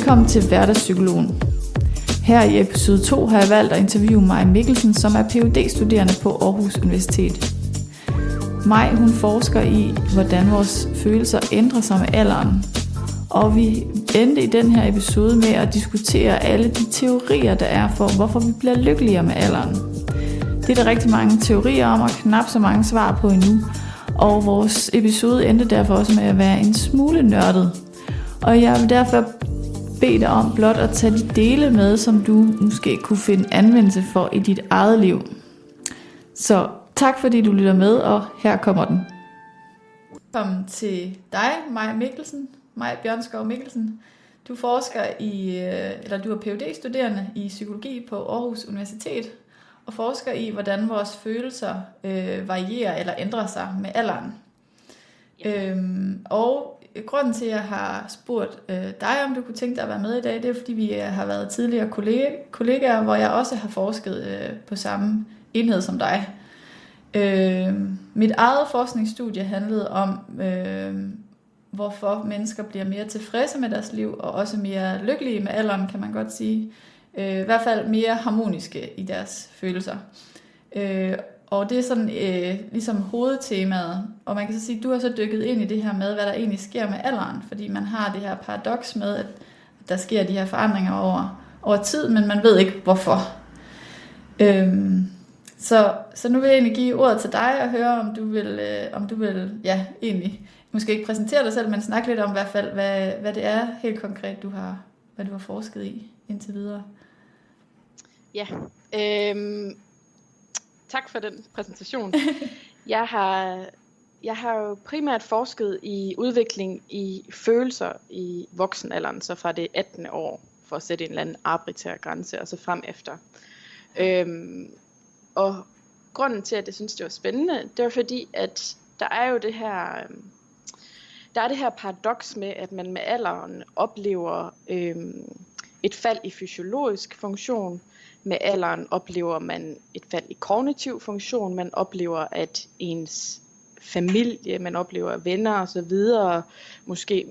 Velkommen til Hverdagspsykologen. Her i episode 2 har jeg valgt at interviewe Mai Mikkelsen, som er Ph.D.-studerende på Aarhus Universitet. Mai, hun forsker i, hvordan vores følelser ændrer sig med alderen. Og vi endte i den her episode med at diskutere alle de teorier, der er for, hvorfor vi bliver lykkeligere med alderen. Det er der rigtig mange teorier om, og knap så mange svar på endnu. Og vores episode endte derfor også med at være en smule nørdet. Og jeg vil derfor bede dig om blot at tage de dele med, som du måske kunne finde anvendelse for i dit eget liv. Så tak fordi du lytter med, og her kommer den. Velkommen til dig, Mai Mikkelsen. Mai Bjørnskov Mikkelsen. Du forsker du er Ph.D.-studerende i psykologi på Aarhus Universitet, og forsker i, hvordan vores følelser varierer eller ændrer sig med alderen. Ja. Og grunden til, at jeg har spurgt dig, om du kunne tænke dig at være med i dag, det er, fordi vi har været tidligere kollegaer, hvor jeg også har forsket på samme enhed som dig. Mit eget forskningsstudie handlede om, hvorfor mennesker bliver mere tilfredse med deres liv, og også mere lykkelige med alderen, kan man godt sige. I hvert fald mere harmoniske i deres følelser. Og det er sådan ligesom hovedtemaet. Og man kan så sige, at du har så dykket ind i det her med, hvad der egentlig sker med alderen. Fordi man har det her paradoks med, at der sker de her forandringer over tid, men man ved ikke hvorfor. Så nu vil jeg egentlig give ordet til dig og høre, om du vil egentlig måske ikke præsentere dig selv, men snakke lidt om i hvert fald, hvad det er helt konkret, hvad du har forsket i indtil videre. Ja, tak for den præsentation. Jeg har jo primært forsket i udvikling i følelser i voksenalderen, så fra det 18. år, for at sætte en eller anden arbitrær grænse, og så frem efter. Og grunden til, at jeg synes, det var spændende, det var fordi, at der er jo det her paradoks med, at man med alderen oplever et fald i fysiologisk funktion. Med alderen oplever man et fald i kognitiv funktion. Man oplever, at ens familie, man oplever venner og så videre måske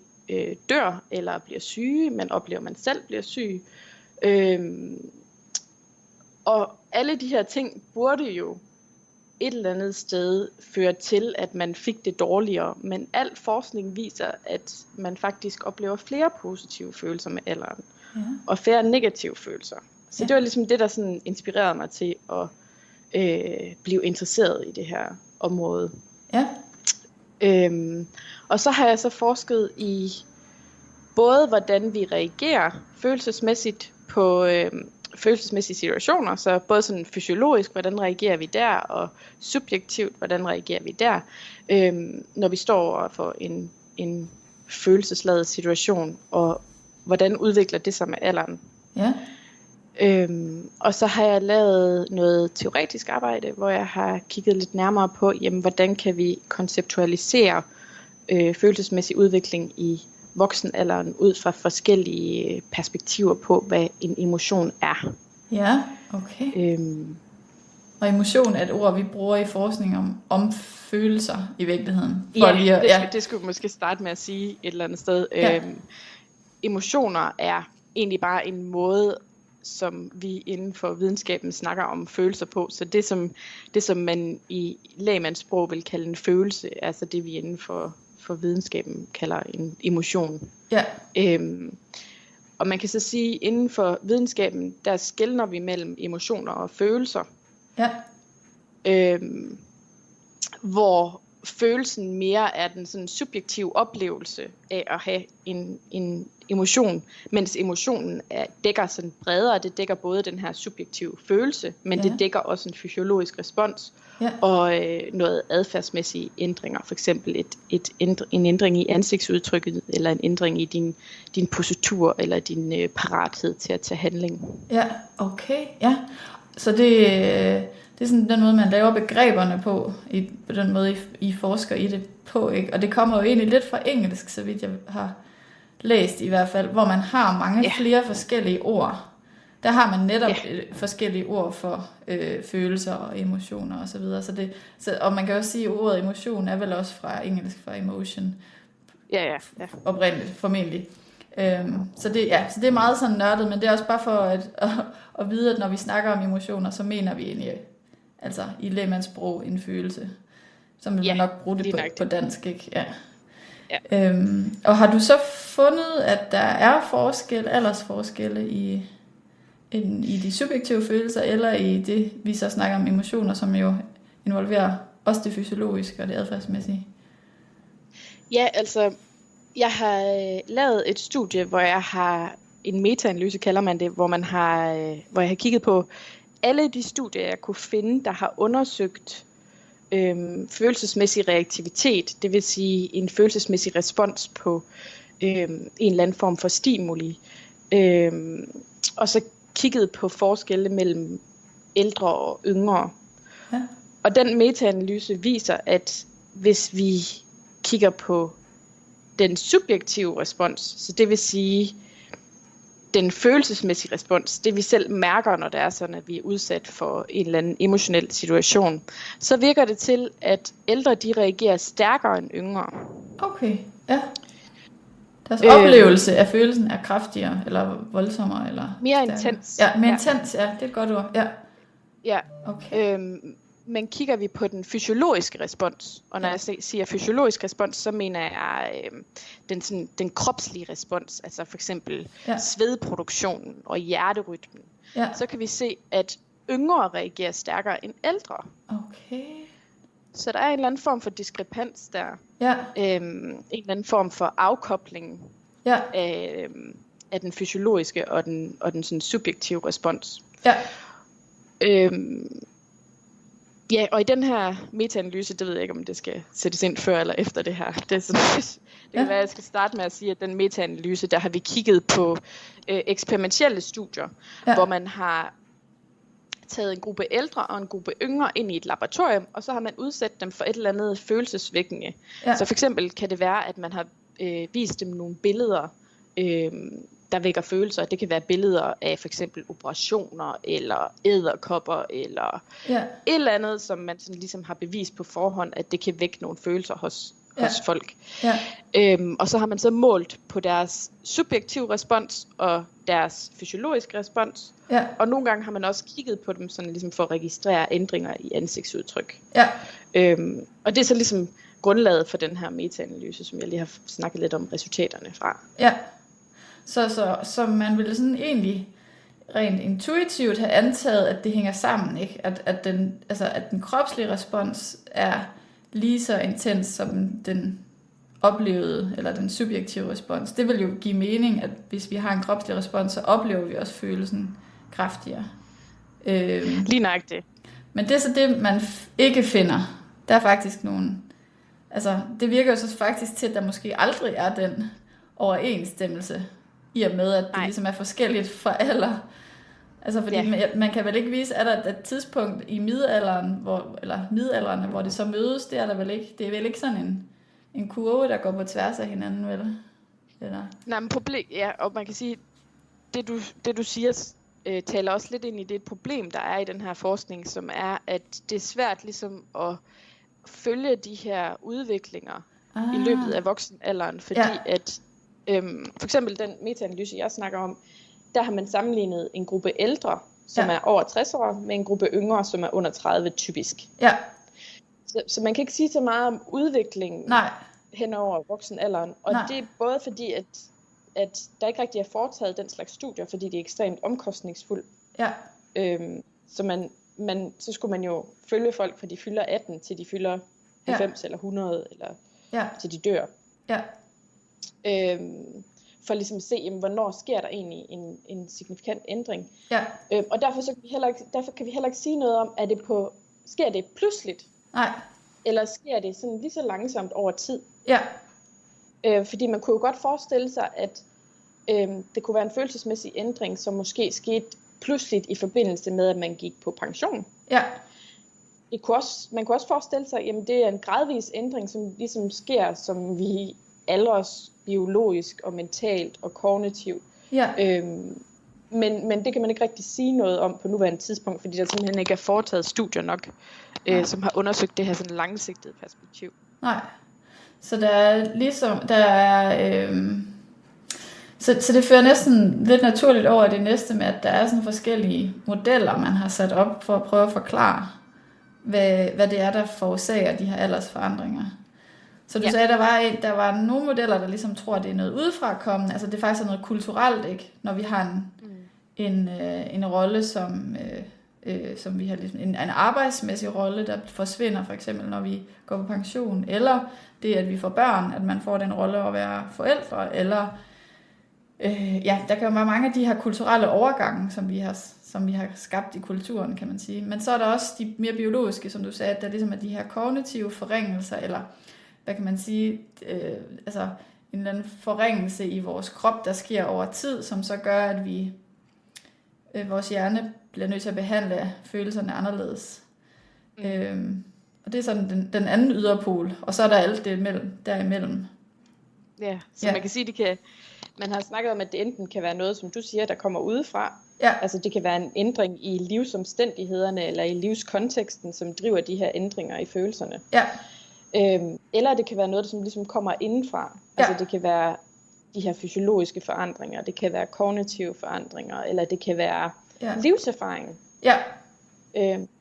dør eller bliver syge. Man oplever, at man selv bliver syg. Og alle de her ting burde jo et eller andet sted føre til, at man fik det dårligere. Men al forskning viser, at man faktisk oplever flere positive følelser med alderen. Ja. Og færre negative følelser. Så det var ligesom det, der sådan inspirerede mig til at blive interesseret i det her område. Ja. Og så har jeg så forsket i både, hvordan vi reagerer følelsesmæssigt på følelsesmæssige situationer, så både sådan fysiologisk, hvordan reagerer vi der, og subjektivt, hvordan reagerer vi der, når vi står for en følelsesladet situation, og hvordan udvikler det sig med alderen. Ja. Og så har jeg lavet noget teoretisk arbejde, hvor jeg har kigget lidt nærmere på, hvordan kan vi konceptualisere følelsesmæssig udvikling i voksenalderen ud fra forskellige perspektiver på, hvad en emotion er. Ja, okay. Og emotion er et ord, vi bruger i forskning om følelser i virkeligheden. Det skulle vi måske starte med at sige et eller andet sted. Ja. Emotioner er egentlig bare en måde, som vi inden for videnskaben snakker om følelser på. Så det som man i lægmandssprog vil kalde en følelse, altså det vi inden for videnskaben kalder en emotion. Ja. Og man kan så sige, inden for videnskaben, der skelner vi mellem emotioner og følelser. Ja. Hvor følelsen mere er den sådan subjektive oplevelse af at have en emotion, mens emotionen dækker sådan bredere. Det dækker både den her subjektive følelse, men det dækker også en fysiologisk respons og noget adfærdsmæssige ændringer. For eksempel en ændring i ansigtsudtrykket, eller en ændring i din positur, eller din parathed til at tage handling. Ja, okay. Ja. Så det er sådan den måde, man laver begreberne på den måde, I forsker i det på, ikke? Og det kommer jo egentlig lidt fra engelsk, så vidt jeg har læst i hvert fald, hvor man har mange flere forskellige ord. Der har man netop forskellige ord for følelser og emotioner og så videre. Og man kan også sige, at ordet emotion er vel også fra engelsk, fra emotion. Ja. Oprindeligt, formentlig. Så det er meget sådan nørdet, men det er også bare for at vide, at når vi snakker om emotioner, så mener vi egentlig, altså i lægmandssprog, en følelse. Så vil man nok bruge det på dansk, ikke? Ja. Ja. Og har du så fundet, at der er aldersforskelle i de subjektive følelser, eller i det, vi så snakker om emotioner, som jo involverer også det fysiologiske og det adfærdsmæssige? Ja, altså, jeg har lavet et studie, hvor jeg har en metaanalyse, kalder man det, hvor jeg har kigget på alle de studier, jeg kunne finde, der har undersøgt følelsesmæssig reaktivitet, det vil sige en følelsesmæssig respons på en eller anden form for stimuli. Og så kigget på forskelle mellem ældre og yngre. Ja. Og den metaanalyse viser, at hvis vi kigger på den subjektive respons, så det vil sige den følelsesmæssige respons, det vi selv mærker, når det er sådan, at vi er udsat for en eller anden emotionel situation, så virker det til, at ældre de reagerer stærkere end yngre. Okay, ja. Deres oplevelse af følelsen er kraftigere, eller voldsommere, eller mere intens. Ja, mere intens, ja, det er et godt ord. Ja. Ja. Okay. Men kigger vi på den fysiologiske respons, og når jeg siger fysiologisk respons, så mener jeg den kropslige respons, altså for eksempel svedproduktionen og hjerterytmen, så kan vi se, at yngre reagerer stærkere end ældre. Okay. Så der er en eller anden form for diskrepans der. Ja. En eller anden form for afkobling af den fysiologiske og den sådan subjektive respons. Ja. Ja, og i den her metaanalyse, det ved jeg ikke, om det skal sættes ind før eller efter det her. Det er sådan, det kan være, jeg skal starte med at sige, at den metaanalyse, der har vi kigget på eksperimentelle studier, hvor man har taget en gruppe ældre og en gruppe yngre ind i et laboratorium, og så har man udsat dem for et eller andet følelsesvækkende. Ja. Så for eksempel kan det være, at man har vist dem nogle billeder, der vækker følelser. Det kan være billeder af for eksempel operationer, eller edderkopper, eller et eller andet, som man sådan ligesom har bevist på forhånd, at det kan vække nogle følelser hos folk. Ja. Og så har man så målt på deres subjektive respons og deres fysiologiske respons. Ja. Og nogle gange har man også kigget på dem sådan ligesom for at registrere ændringer i ansigtsudtryk. Ja. Og det er så ligesom grundlaget for den her metaanalyse, som jeg lige har snakket lidt om resultaterne fra. Ja. Så man ville sådan egentlig rent intuitivt have antaget, at det hænger sammen, ikke? At den kropslige respons er lige så intens som den oplevede, eller den subjektive respons. Det vil jo give mening, at hvis vi har en kropslig respons, så oplever vi også følelsen kraftigere. Lige nøjagtigt. Men det er så det, man ikke finder. Der er faktisk nogen... Altså, det virker jo så faktisk til, at der måske aldrig er den overensstemmelse, i og med, at det ligesom er forskelligt fra alder. Altså, fordi man kan vel ikke vise, at der er et tidspunkt i middelalderen, hvor det så mødes, det er der vel ikke. Det er vel ikke sådan en kurve, der går på tværs af hinanden, vel? Eller? Nej, men og man kan sige, det du siger, taler også lidt ind i det problem, der er i den her forskning, som er, at det er svært ligesom at følge de her udviklinger i løbet af voksenalderen, fordi at for eksempel den metaanalyse, jeg snakker om, der har man sammenlignet en gruppe ældre, som er over 60 år, med en gruppe yngre, som er under 30 typisk. Ja. Så man kan ikke sige så meget om udviklingen hen over voksenalderen, og det er både fordi, at der ikke rigtig er foretaget den slags studier, fordi det er ekstremt omkostningsfuldt. Ja. Så skulle man jo følge folk, fra de fylder 18 til de fylder 90 eller 100, eller til de dør. Ja. For ligesom at se, jamen, hvornår sker der egentlig en signifikant ændring. Ja. Og derfor kan vi heller ikke sige noget om, sker det pludseligt? Nej. Eller sker det sådan lige så langsomt over tid? Ja. Fordi man kunne jo godt forestille sig, at det kunne være en følelsesmæssig ændring, som måske skete pludseligt i forbindelse med, at man gik på pension. Ja. Man kunne også forestille sig, at det er en gradvis ændring, som ligesom sker, som vi aldres biologisk og mentalt og kognitivt. Ja. Men det kan man ikke rigtig sige noget om på nuværende tidspunkt, fordi der simpelthen ikke er foretaget studier nok, som har undersøgt det her sådan langsigtede perspektiv. Nej. Så der er ligesom, Så det fører næsten lidt naturligt over det næste med, at der er sådan forskellige modeller, man har sat op for at prøve at forklare, hvad det er, der forårsager de her aldersforandringer. Så du sagde, der var nogle modeller, der ligesom tror, at det er noget udefrakommende. Altså det er faktisk noget kulturelt, ikke? Når vi har en rolle, som vi har ligesom en arbejdsmæssig rolle, der forsvinder, for eksempel når vi går på pension, eller det, at vi får børn, at man får den rolle at være forældre, eller der kan jo være mange af de her kulturelle overgange, som vi har skabt i kulturen, kan man sige. Men så er der også de mere biologiske, som du sagde, at der ligesom er de her kognitive forringelser, eller hvad kan man sige, altså en eller anden forringelse i vores krop, der sker over tid, som så gør, at vores hjerne bliver nødt til at behandle følelserne anderledes. Og det er sådan den anden yderpol, og så er der alt det derimellem. Ja, så man kan sige, man har snakket om, at det enten kan være noget, som du siger, der kommer udefra. Ja. Altså det kan være en ændring i livsomstændighederne, eller i livskonteksten, som driver de her ændringer i følelserne. Ja. Eller det kan være noget, som ligesom kommer indenfra. Ja. Altså det kan være de her fysiologiske forandringer, det kan være kognitive forandringer, eller det kan være livserfaring. Ja.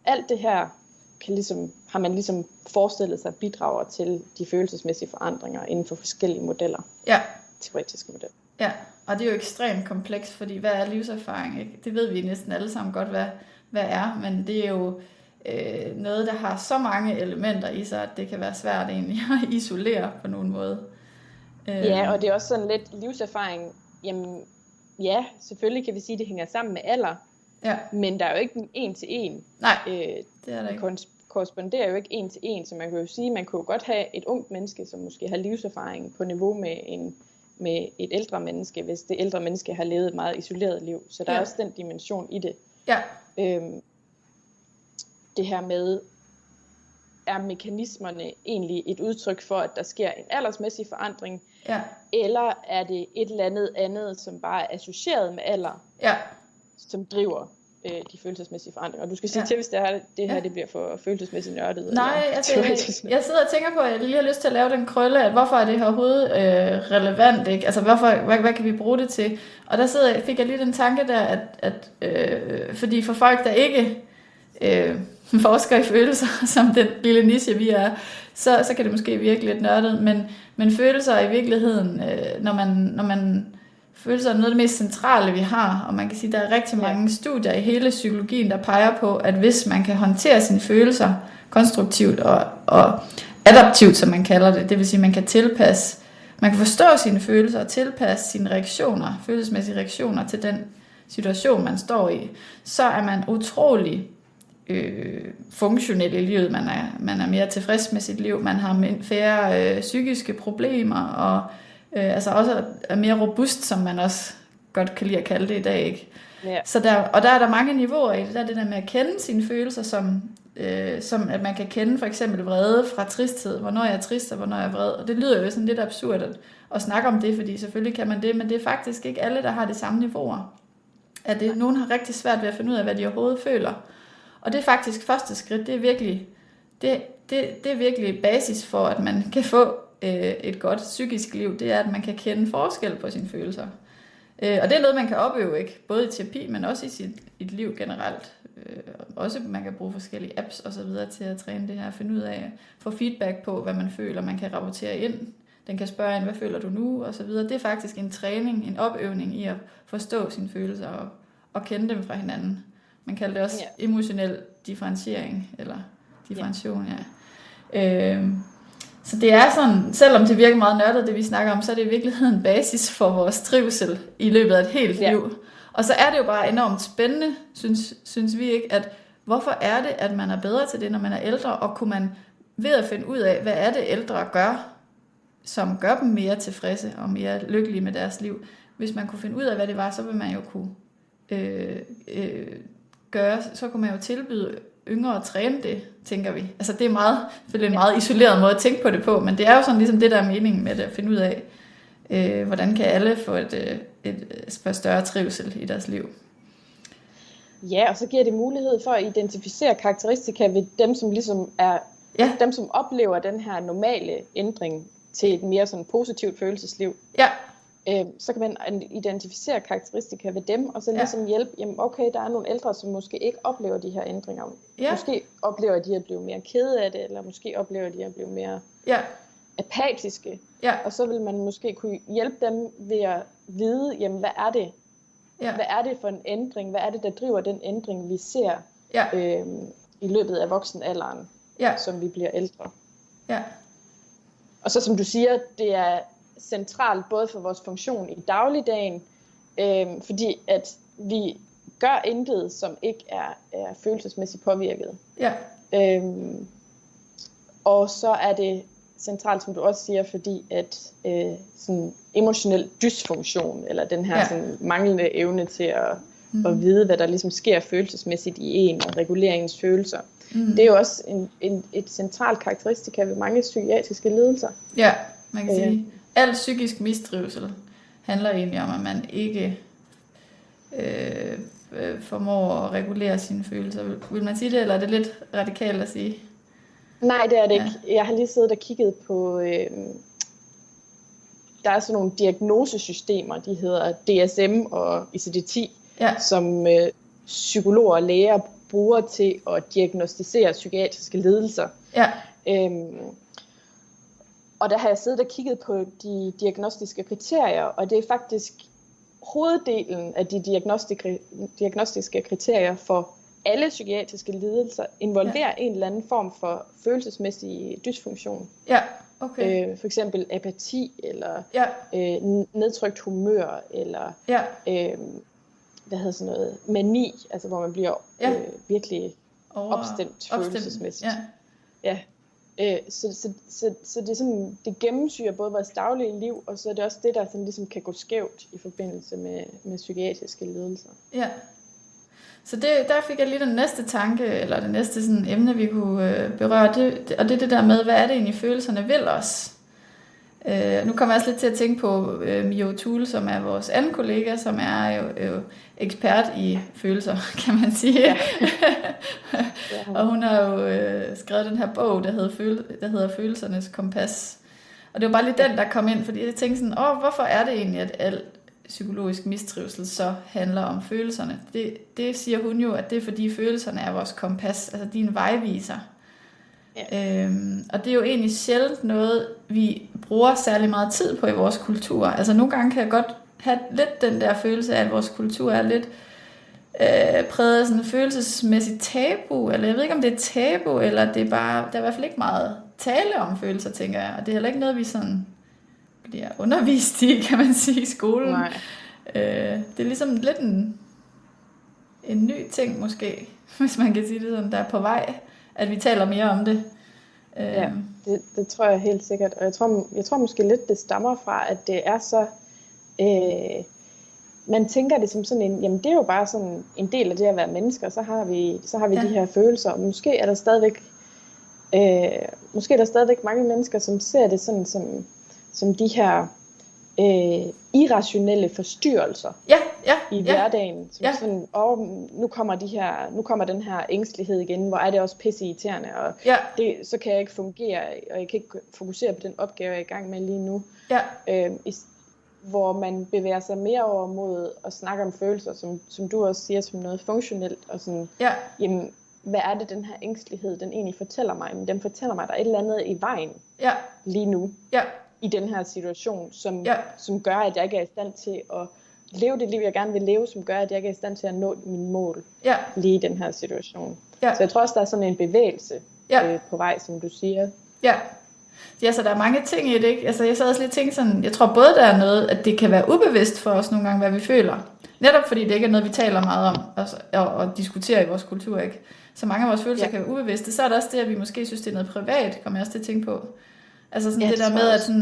Alt det her har man ligesom forestillet sig bidrager til de følelsesmæssige forandringer inden for forskellige modeller. Ja. Teoretiske modeller. Ja, og det er jo ekstremt komplekst, fordi hvad er livserfaring? Ikke? Det ved vi næsten alle sammen godt, hvad er, men det er jo noget, der har så mange elementer i sig, at det kan være svært egentlig at isolere på nogen måde. Ja, og det er også sådan lidt livserfaring. Jamen, ja, selvfølgelig kan vi sige, at det hænger sammen med alder, men der er jo ikke en til en. Nej, det er der ikke. Korresponderer jo ikke en til en, så man kan jo sige, at man kunne godt have et ungt menneske, som måske har livserfaring på niveau med et ældre menneske, hvis det ældre menneske har levet et meget isoleret liv. Så der er også den dimension i det. Ja. Det her med, er mekanismerne egentlig et udtryk for, at der sker en aldersmæssig forandring, eller er det et eller andet, som bare er associeret med alder, som driver de følelsesmæssige forandringer. Og du skal sige til, hvis det her det bliver for følelsesmæssigt nørdet. Nej, altså, jeg sidder og tænker på, at jeg lige har lyst til at lave den krølle, at hvorfor er det her overhovedet relevant, ikke? Altså, hvad kan vi bruge det til? Og der fik jeg lige den tanke der, at fordi for folk, der ikke forsker i følelser, som den lille niche vi er, så kan det måske virke lidt nørdet, men følelser er i virkeligheden, når man følelser er noget af det mest centrale, vi har, og man kan sige, at der er rigtig mange studier i hele psykologien, der peger på, at hvis man kan håndtere sine følelser konstruktivt og adaptivt, som man kalder det, det vil sige, at man kan forstå sine følelser og tilpasse sine reaktioner, følelsesmæssige reaktioner til den situation, man står i, så er man utrolig funktionel i livet, man er mere tilfreds med sit liv, man har færre psykiske problemer, og altså også er mere robust, som man også godt kan lide at kalde det i dag, ikke? Ja. Så der er der mange niveauer i det. Der er det der med at kende sine følelser, som at man kan kende for eksempel vrede fra tristhed, hvornår jeg er trist og hvornår jeg er vred. Og det lyder jo sådan lidt absurd at snakke om det, fordi selvfølgelig kan man det, men det er faktisk ikke alle, der har de samme niveauer. Nogen har rigtig svært ved at finde ud af, hvad de overhovedet føler. Og det er faktisk første skridt, det er virkelig basis for, at man kan få et godt psykisk liv, det er, at man kan kende forskel på sine følelser. Og det er noget, man kan opøve, ikke? Både i terapi, men også i sit liv generelt. Også man kan bruge forskellige apps og så videre til at træne det her, finde ud af, få feedback på, hvad man føler, man kan rapportere ind. Den kan spørge ind, hvad føler du nu, og så videre. Det er faktisk en træning, en opøvning i at forstå sine følelser og kende dem fra hinanden. Man kalder det også emotionel differentiering, eller differentiation, Så det er sådan, selvom det virker meget nørdet, det vi snakker om, så er det i virkeligheden basis for vores trivsel i løbet af et helt liv. Og så er det jo bare enormt spændende, synes vi ikke, at hvorfor er det, at man er bedre til det, når man er ældre, og kunne man ved at finde ud af, hvad er det ældre gør, som gør dem mere tilfredse og mere lykkelige med deres liv. Hvis man kunne finde ud af, hvad det var, så ville man jo kunne så kunne man jo tilbyde yngre at træne det, tænker vi. Altså det er selvfølgelig en meget isoleret måde at tænke på det på, men det er jo sådan ligesom det, der er meningen med det, at finde ud af, hvordan kan alle få et større trivsel i deres liv. Ja, og så giver det mulighed for at identificere karakteristika ved dem, som ligesom er dem, som oplever den her normale ændring til et mere sådan positivt følelsesliv. Ja. så kan man identificere karakteristika ved dem, og så ligesom hjælpe, jamen okay, der er nogle ældre, som måske ikke oplever de her ændringer. Ja. Måske oplever de at blive mere kede af det, eller måske oplever de at blive mere apatiske. Ja. Og så vil man måske kunne hjælpe dem ved at vide, jamen hvad er det? Ja. Hvad er det for en ændring? Hvad er det, der driver den ændring, vi ser i løbet af voksenalderen, som vi bliver ældre? Ja. Og så som du siger, det er centralt både for vores funktion i dagligdagen, fordi at vi gør intet, som ikke er følelsesmæssigt påvirket. Ja. Og så er det centralt, som du også siger, fordi at sådan emotionel dysfunktion, eller den her sådan manglende evne til at vide, hvad der ligesom sker følelsesmæssigt i en, og regulere ens følelser. Det er jo også et centralt karakteristika ved mange psykiatriske lidelser. Ja, man kan sige, al psykisk mistrivsel handler egentlig om, at man ikke formår at regulere sine følelser. Vil man sige det, eller er det lidt radikalt at sige? Nej, det er det ikke. Jeg har lige siddet og kigget på, der er sådan nogle diagnosesystemer, de hedder DSM og ICD-10, som psykologer og læger bruger til at diagnostisere psykiatriske lidelser. Ja. Og der har jeg siddet og kigget på de diagnostiske kriterier, og det er faktisk hoveddelen af de diagnostiske kriterier for alle psykiatriske lidelser involverer en eller anden form for følelsesmæssig dysfunktion. Ja, okay. For eksempel apati, eller nedtrykt humør, eller mani, altså hvor man bliver virkelig opstemt følelsesmæssigt. Ja. Så det er sådan, det gennemsyrer både vores daglige liv, og så er det også det, der sådan ligesom kan gå skævt i forbindelse med psykiatriske lidelser. Ja. Så der fik jeg lige den næste tanke, eller det næste sådan emne, vi kunne berøre, og det er det der med, hvad er det egentlig følelserne vil os? Nu kommer jeg også lidt til at tænke på Mia O'Toole, som er vores anden kollega, som er jo ekspert i følelser, kan man sige. Ja. Og hun har jo skrevet den her bog, der hedder Følelsernes kompas. Og det var bare lige den, der kom ind, fordi jeg tænkte sådan, hvorfor er det egentlig, at alt psykologisk mistrivsel så handler om følelserne? Det siger hun jo, at det er fordi følelserne er vores kompas, altså de er en vejviser. Ja. Og det er jo egentlig sjældent noget, vi bruger særlig meget tid på i vores kultur. Altså nogle gange kan jeg godt have lidt den der følelse af, at vores kultur er lidt præget af sådan en følelsesmæssigt tabu, eller jeg ved ikke om det er tabu, eller det er bare, der er i hvert fald ikke meget tale om følelser, tænker jeg, og det er heller ikke noget, vi sådan bliver undervist i, kan man sige, i skolen. Nej. Det er ligesom lidt en ny ting måske, hvis man kan sige det sådan, der er på vej, at vi taler mere om det. Ja, det tror jeg helt sikkert, og jeg tror måske lidt, det stammer fra, at det er så, man tænker det som sådan en, jamen det er jo bare sådan en del af det at være mennesker, så har vi de her følelser, og måske er der stadigvæk mange mennesker, som ser det sådan som de her irrationelle forstyrrelser i hverdagen. Som sådan, nu kommer den her ængstelighed igen, hvor er det også pisseirriterende, og så kan jeg ikke fungere, og jeg kan ikke fokusere på den opgave, jeg er i gang med lige nu. Ja. Hvor man bevæger sig mere over mod at snakke om følelser, som du også siger, som noget funktionelt, og sådan, jamen, hvad er det, den her ængstelighed, den egentlig fortæller mig? Men den fortæller mig, at der er et eller andet i vejen lige nu. Ja. I den her situation, som gør, at jeg ikke er i stand til at leve det liv, jeg gerne vil leve, som gør, at jeg ikke er i stand til at nå mine mål lige i den her situation. Ja. Så jeg tror også, der er sådan en bevægelse på vej, som du siger. Ja, så der er mange ting i det, ikke? Altså, jeg sad også lidt tænkt sådan, jeg tror både, der er noget, at det kan være ubevidst for os nogle gange, hvad vi føler. Netop fordi det ikke er noget, vi taler meget om og diskuterer i vores kultur, ikke? Så mange af vores følelser kan være ubevidste. Så er der også det, at vi måske synes, det er noget privat, kommer jeg også til at tænke på. Altså sådan det der med, at sådan,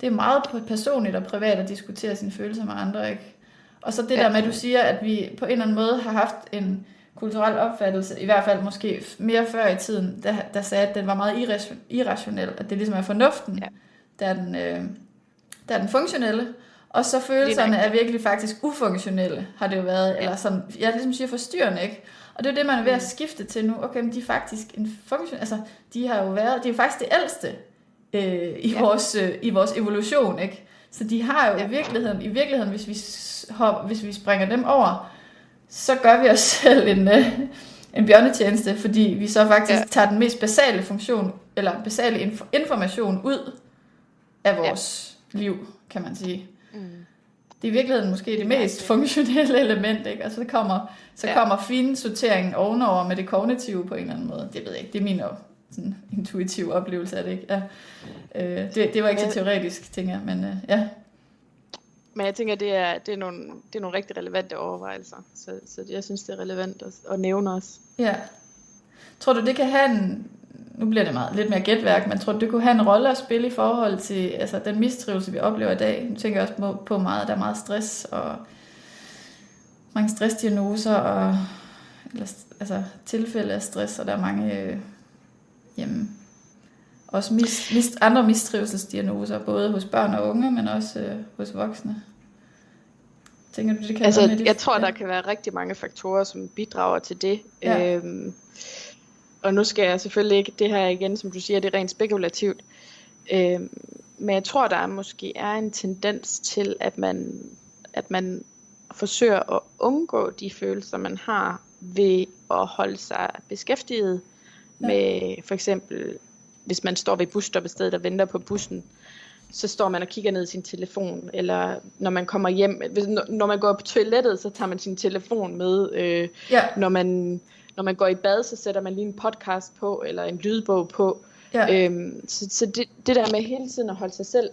det er meget personligt og privat at diskutere sine følelser med andre, ikke? Og så det der med, at du siger, at vi på en eller anden måde har haft en kulturel opfattelse, i hvert fald måske mere før i tiden, der sagde, at den var meget irrationel, at det ligesom er fornuften, der er den funktionelle, og så følelserne er virkelig faktisk ufunktionelle, har det jo været, eller sådan, jeg ligesom siger forstyrrende, ikke? Og det er jo det, man er ved at skifte til nu. Okay, men de er faktisk en funktion, altså de er jo faktisk det ældste i vores evolution, ikke? Så de har jo i virkeligheden, hvis vi springer dem over, så gør vi os selv en bjørnetjeneste, fordi vi så faktisk tager den mest basale funktion, eller basale information ud af vores liv, kan man sige. Det er i virkeligheden måske det mest funktionelle element, ikke? Og så kommer finsorteringen ovenover med det kognitive på en eller anden måde. Det ved jeg ikke, det er min sådan intuitiv oplevelse af det, ikke? Ja. Det var ikke så teoretisk, tænker jeg, men ja. Men jeg tænker, det er nogle rigtig relevante overvejelser, så jeg synes, det er relevant at nævne os. Ja. Tror du, det kan have nu bliver det lidt mere gætværk, men tror du, det kunne have en rolle at spille i forhold til altså, den mistrivsel, vi oplever i dag? Nu tænker jeg også på meget, der er meget stress, og mange stressdiagnoser, og tilfælde af stress, og der er mange også andre mistrivselsdiagnoser, både hos børn og unge, men også hos voksne. Tænker du, det kan være med det? Jeg tror, der kan være rigtig mange faktorer, som bidrager til det. Ja. Og nu skal jeg selvfølgelig ikke, det her igen, som du siger, det er rent spekulativt. Men jeg tror, der måske er en tendens til, at man forsøger at undgå de følelser, man har, ved at holde sig beskæftiget med, for eksempel, hvis man står ved busstoppestedet og venter på bussen, så står man og kigger ned i sin telefon, eller når man kommer hjem, når man går på toilettet, så tager man sin telefon med, når man går i bad, så sætter man lige en podcast på, eller en lydbog på. Ja. Så det der med hele tiden at holde sig selv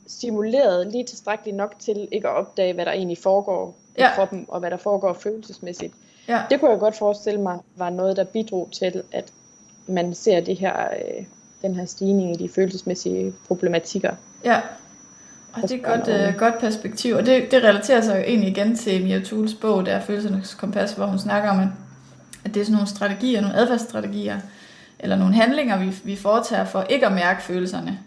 stimuleret lige tilstrækkeligt nok til ikke at opdage, hvad der egentlig foregår i kroppen, og hvad der foregår følelsesmæssigt. Ja. Det kunne jeg godt forestille mig, var noget, der bidrog til, at man ser den her stigning i de følelsesmæssige problematikker. Ja, og det er et godt perspektiv, og det relaterer sig jo egentlig igen til Mia Thules bog, der er Følelsernes Kompas, hvor hun snakker om, at det er sådan nogle strategier, nogle adfærdsstrategier, eller nogle handlinger, vi foretager for ikke at mærke følelserne.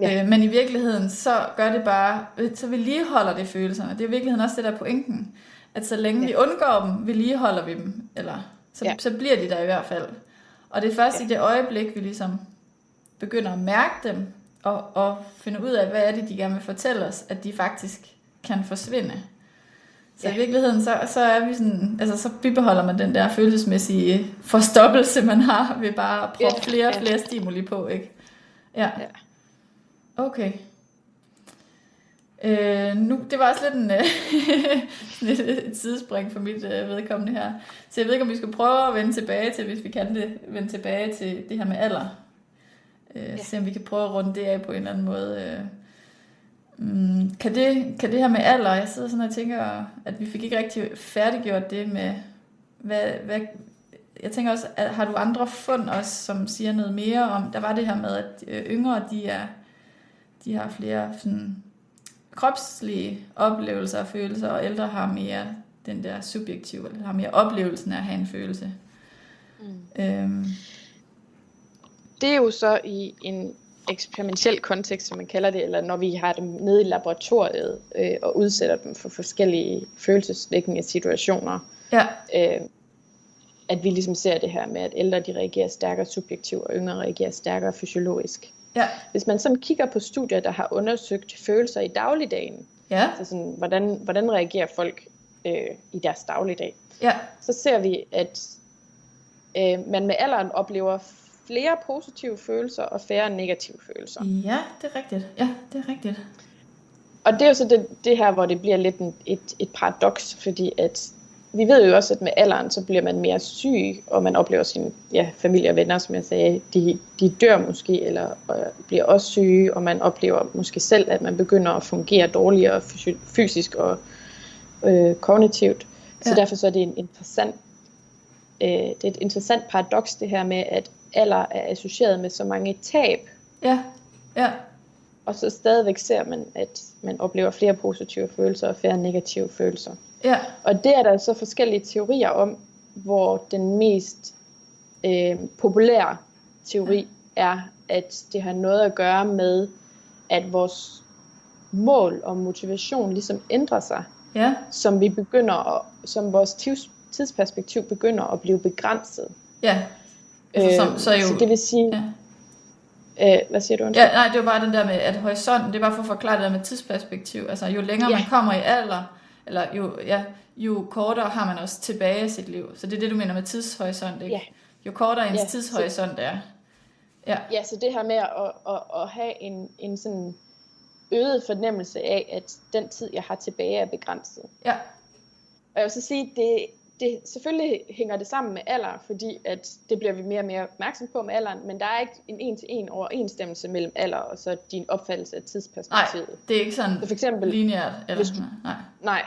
Ja. Men i virkeligheden, så gør det bare, så vedligeholder det følelserne. Det er i virkeligheden også det der pointen, at så længe vi undgår dem, vedligeholder vi dem, eller så bliver de der i hvert fald. Og det er først i det øjeblik, vi ligesom begynder at mærke dem, og finde ud af, hvad er det, de gerne vil fortælle os, at de faktisk kan forsvinde. Så i virkeligheden, så er vi sådan, altså så bibeholder man den der følelsesmæssige forstoppelse, man har, ved bare at prøve flere stimuli på, ikke? Ja. Okay. Det var også lidt et sidespring for mit vedkommende her. Så jeg ved ikke, om vi skal prøve at vende tilbage til, hvis vi kan vende tilbage til det her med alder. Se om vi kan prøve at runde det af på en eller anden måde. Kan det her med alder, jeg sidder sådan og tænker, at vi fik ikke rigtig færdiggjort det med, hvad jeg tænker også, at har du andre fund også, som siger noget mere om, der var det her med, at yngre, de har flere sådan kropslige oplevelser og følelser, og ældre har mere den der subjektive, eller har mere oplevelsen af at have en følelse. Det er jo så i en eksperimentel kontekst, som man kalder det, eller når vi har dem nede i laboratoriet og udsætter dem for forskellige følelsesvækkende situationer, at vi ligesom ser det her med, at ældre de reagerer stærkere subjektivt, og yngre reagerer stærkere fysiologisk. Ja. Hvis man sådan kigger på studier, der har undersøgt følelser i dagligdagen, så sådan, hvordan reagerer folk i deres dagligdag, så ser vi, at man med alderen oplever flere positive følelser og færre negative følelser. Ja, det er rigtigt. Ja, det er rigtigt. Og det er jo så det her, hvor det bliver lidt et paradoks, fordi at vi ved jo også, at med alderen, så bliver man mere syg, og man oplever sine familie og venner, som jeg sagde, de dør måske, eller bliver også syge, og man oplever måske selv, at man begynder at fungere dårligere fysisk og kognitivt. Så derfor så er det et interessant paradoks, det her med, at alder er associeret med så mange tab. Ja. Og så stadigvæk ser man, at man oplever flere positive følelser og færre negative følelser. Ja. Og det er der så forskellige teorier om, hvor den mest populære teori er, at det har noget at gøre med, at vores mål og motivation ligesom ændrer sig, som vores tidsperspektiv begynder at blive begrænset. Ja. Så det vil sige, Hvad siger du? Ja, nej, det var bare den der med, at horisonten, det er bare for at forklare det der med tidsperspektiv. Altså, jo længere man kommer i alder, eller jo kortere har man også tilbage i sit liv. Så det er det, du mener med tidshorisont, ikke? Ja. Jo kortere ens tidshorisont er. Ja, så det her med at have en sådan øget fornemmelse af, at den tid, jeg har tilbage, er begrænset. Ja. Og jeg vil så sige, det selvfølgelig hænger det sammen med alder, fordi at det bliver vi mere og mere opmærksom på med alderen, men der er ikke en en-til-en overensstemmelse mellem alder og så din opfattelse af tidsperspektivet. Nej, det er ikke sådan for eksempel, lineært. Eller nej.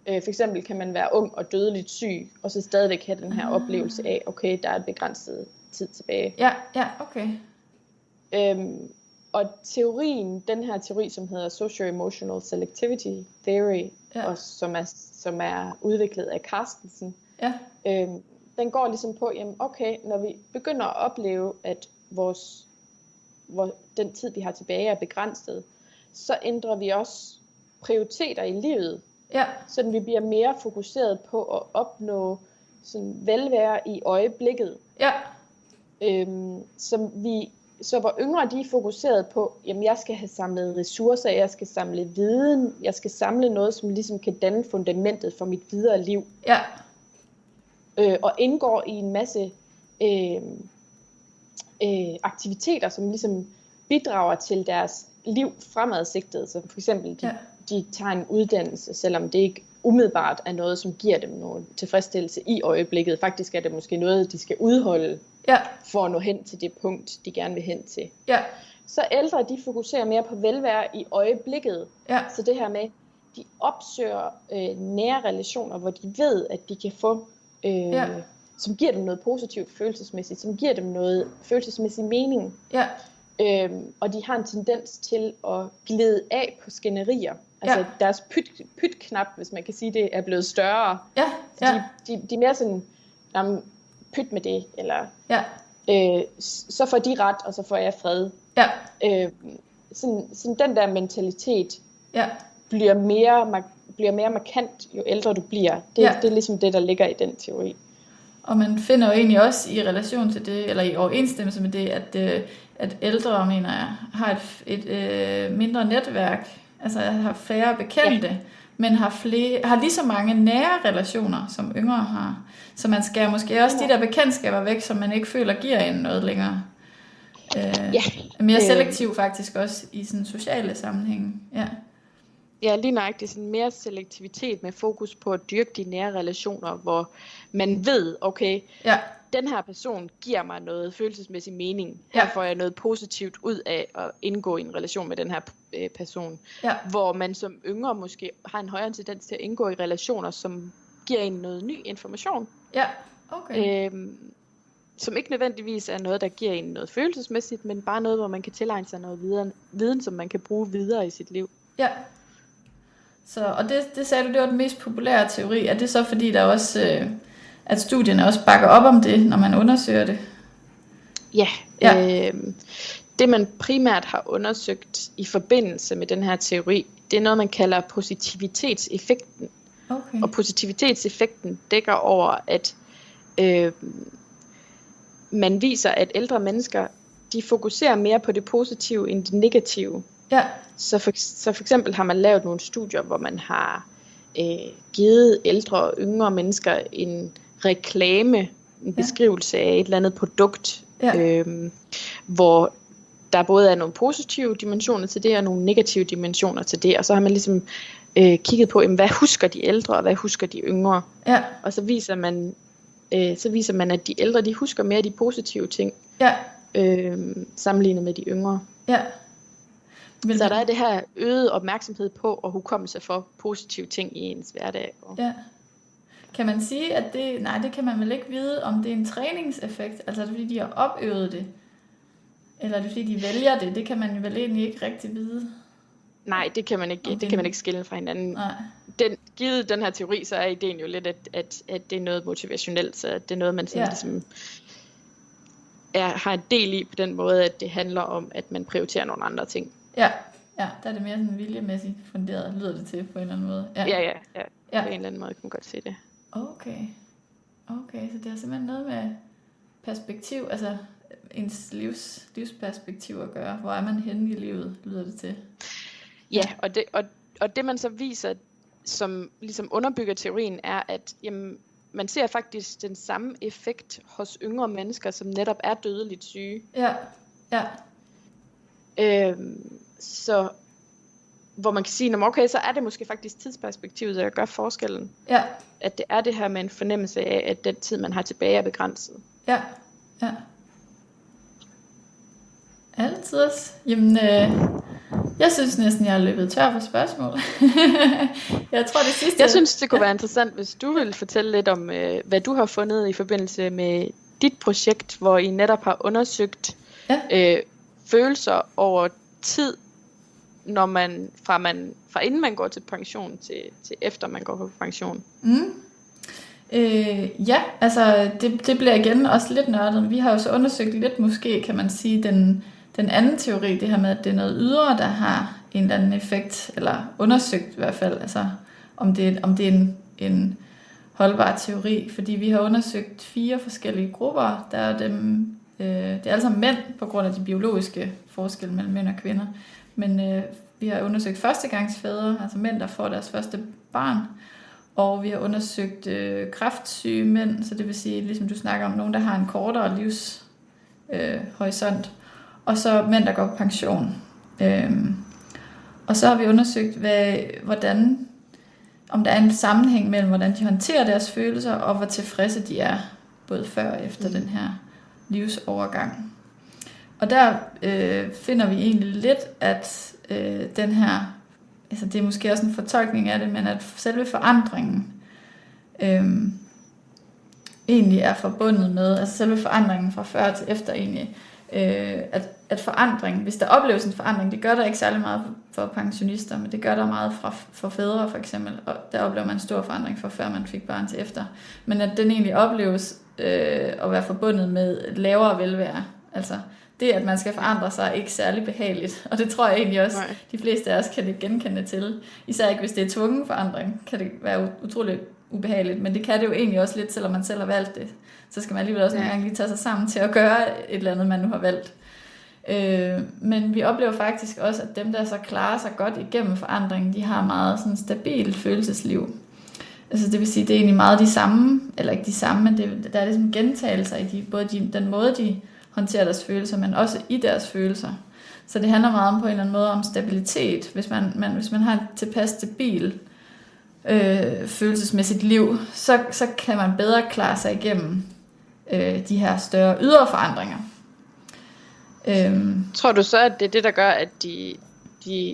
For eksempel kan man være ung og dødeligt syg, og så stadigvæk have den her oplevelse af, okay, der er et begrænset tid tilbage. Ja, okay. Og den her teori, som hedder Socio-Emotional Selectivity Theory, og som er udviklet af Carstensen, den går ligesom på, jamen okay, når vi begynder at opleve, at den tid, vi har tilbage, er begrænset, så ændrer vi også prioriteter i livet, så vi bliver mere fokuseret på at opnå sådan velvære i øjeblikket. Så hvor yngre de er fokuseret på, jamen jeg skal have samlet ressourcer, jeg skal samle viden, jeg skal samle noget, som ligesom kan danne fundamentet for mit videre liv. Og indgår i en masse aktiviteter, som ligesom bidrager til deres liv fremadsigtet. Så for eksempel, de tager en uddannelse, selvom det ikke umiddelbart er noget, som giver dem nogen tilfredsstillelse i øjeblikket. Faktisk er det måske noget, de skal udholde for at nå hen til det punkt, de gerne vil hen til. Så ældre, de fokuserer mere på velvære i øjeblikket. Så det her med, de opsøger nære relationer, hvor de ved, at de kan få, som giver dem noget positivt følelsesmæssigt, som giver dem noget følelsesmæssig mening. Og de har en tendens til at glide af på skænderier. Altså deres pyt-knap, hvis man kan sige det, er blevet større. De er mere sådan, pyt med det, eller så får de ret, og så får jeg fred. Sådan den der mentalitet bliver mere markant, jo ældre du bliver. Det er ligesom det, der ligger i den teori. Og man finder jo egentlig også i relation til det, eller i overensstemmelse med det, at ældre, mener jeg, har et mindre netværk, altså har færre bekendte, men har lige så mange nære relationer, som yngre har. Så man skal måske også de der bekendtskaber væk, som man ikke føler giver en noget længere. Mere selektiv faktisk også i sådan sociale sammenhænge. Ja, lige nøjagtigt sådan mere selektivitet med fokus på at dyrke de nære relationer, hvor man ved, okay, den her person giver mig noget følelsesmæssig mening. Her får jeg noget positivt ud af at indgå i en relation med den her person. Hvor man som yngre måske har en højere tendens til at indgå i relationer, som giver en noget ny information. Som ikke nødvendigvis er noget, der giver en noget følelsesmæssigt, men bare noget, hvor man kan tilegne sig noget viden, som man kan bruge videre i sit liv. Så, og det sagde du, det var den mest populære teori. Er det så fordi, der også, at studierne også bakker op om det, når man undersøger det? Det man primært har undersøgt i forbindelse med den her teori, det er noget, man kalder positivitetseffekten. Og positivitetseffekten dækker over, at man viser, at ældre mennesker, de fokuserer mere på det positive end det negative. Så for eksempel har man lavet nogle studier, hvor man har givet ældre og yngre mennesker en reklame, en beskrivelse af et eller andet produkt, hvor der både er nogle positive dimensioner til det, og nogle negative dimensioner til det, og så har man ligesom kigget på, hvad husker de ældre, og hvad husker de yngre, og så viser man, at de ældre, de husker mere de positive ting, sammenlignet med de yngre. Så der er det her øget opmærksomhed på og hukommelse for positive ting i ens hverdag. Kan man sige, at det kan man vel ikke vide, om det er en træningseffekt? Altså er det fordi, de har opøvet det? Eller er det fordi, de vælger det? Det kan man vel egentlig ikke rigtig vide. Nej, det kan man ikke. Det kan man ikke skille fra hinanden. Givet den her teori, så er ideen jo lidt, at det er noget motivationelt. Så det er noget, man sådan ligesom har en del i på den måde, at det handler om, at man prioriterer nogle andre ting. Der er det mere sådan viljemæssigt funderet, lyder det til på en eller anden måde. På en eller anden måde kan man godt se det. Okay, så det er simpelthen noget med perspektiv, altså ens livsperspektiv at gøre? Hvor er man henne i livet, lyder det til? Ja, og det man så viser, som ligesom underbygger teorien, er, at jamen, man ser faktisk den samme effekt hos yngre mennesker, som netop er dødeligt syge. Ja. Så hvor man kan sige, okay, så er det måske faktisk tidsperspektivet, der gør forskellen. Ja. At det er det her med en fornemmelse af, at den tid, man har tilbage, er begrænset. Ja. Altid. Jamen, jeg synes næsten, jeg har løbet tør for spørgsmål. Jeg tror det sidste... Jeg synes, det kunne være interessant, hvis du ville fortælle lidt om, hvad du har fundet i forbindelse med dit projekt, hvor I netop har undersøgt følelser over tid, når fra inden man går til pension til efter man går på pension. Ja, altså det bliver igen også lidt nørdet. Vi har jo så undersøgt lidt, måske kan man sige, den anden teori, det her med, at det er noget ydre, der har en eller anden effekt, eller undersøgt i hvert fald, altså om det er en holdbar teori, fordi vi har undersøgt 4 forskellige grupper. Der er dem, det er altså mænd på grund af de biologiske forskelle mellem mænd og kvinder, men vi har undersøgt førstegangsfædre, altså mænd, der får deres første barn, og vi har undersøgt kræftsyge mænd, så det vil sige, ligesom du snakker om, nogen, der har en kortere livshorisont, og så mænd, der går på pension. Og så har vi undersøgt, om der er en sammenhæng mellem, hvordan de håndterer deres følelser, og hvor tilfredse de er, både før og efter den her livsovergang. Og der finder vi egentlig lidt, at den her, altså det er måske også en fortolkning af det, men at selve forandringen egentlig er forbundet med, altså selve forandringen fra før til efter egentlig, at forandring, hvis der opleves en forandring, det gør der ikke særlig meget for pensionister, men det gør der meget for fædre for eksempel, og der oplever man en stor forandring fra før man fik barn til efter, men at den egentlig opleves at være forbundet med lavere velvære, altså det, at man skal forandre sig, er ikke særlig behageligt, og det tror jeg egentlig også, de fleste af os kan det genkende til, især ikke hvis det er tvungen forandring, kan det være utroligt ubehageligt, men det kan det jo egentlig også lidt, selvom man selv har valgt det. Så skal man alligevel også nogle gange lige tage sig sammen til at gøre et eller andet, man nu har valgt. Men vi oplever faktisk også, at dem, der så klarer sig godt igennem forandringen, de har meget sådan stabilt følelsesliv. Altså det vil sige, det er egentlig meget de samme, eller ikke de samme, men der er ligesom gentagelser i den måde, de håndterer deres følelser, men også i deres følelser. Så det handler meget om på en eller anden måde om stabilitet. Hvis man har et tilpas stabil følelsesmæssigt liv, så kan man bedre klare sig igennem de her større ydre forandringer. Tror du så, at det er det, der gør, at de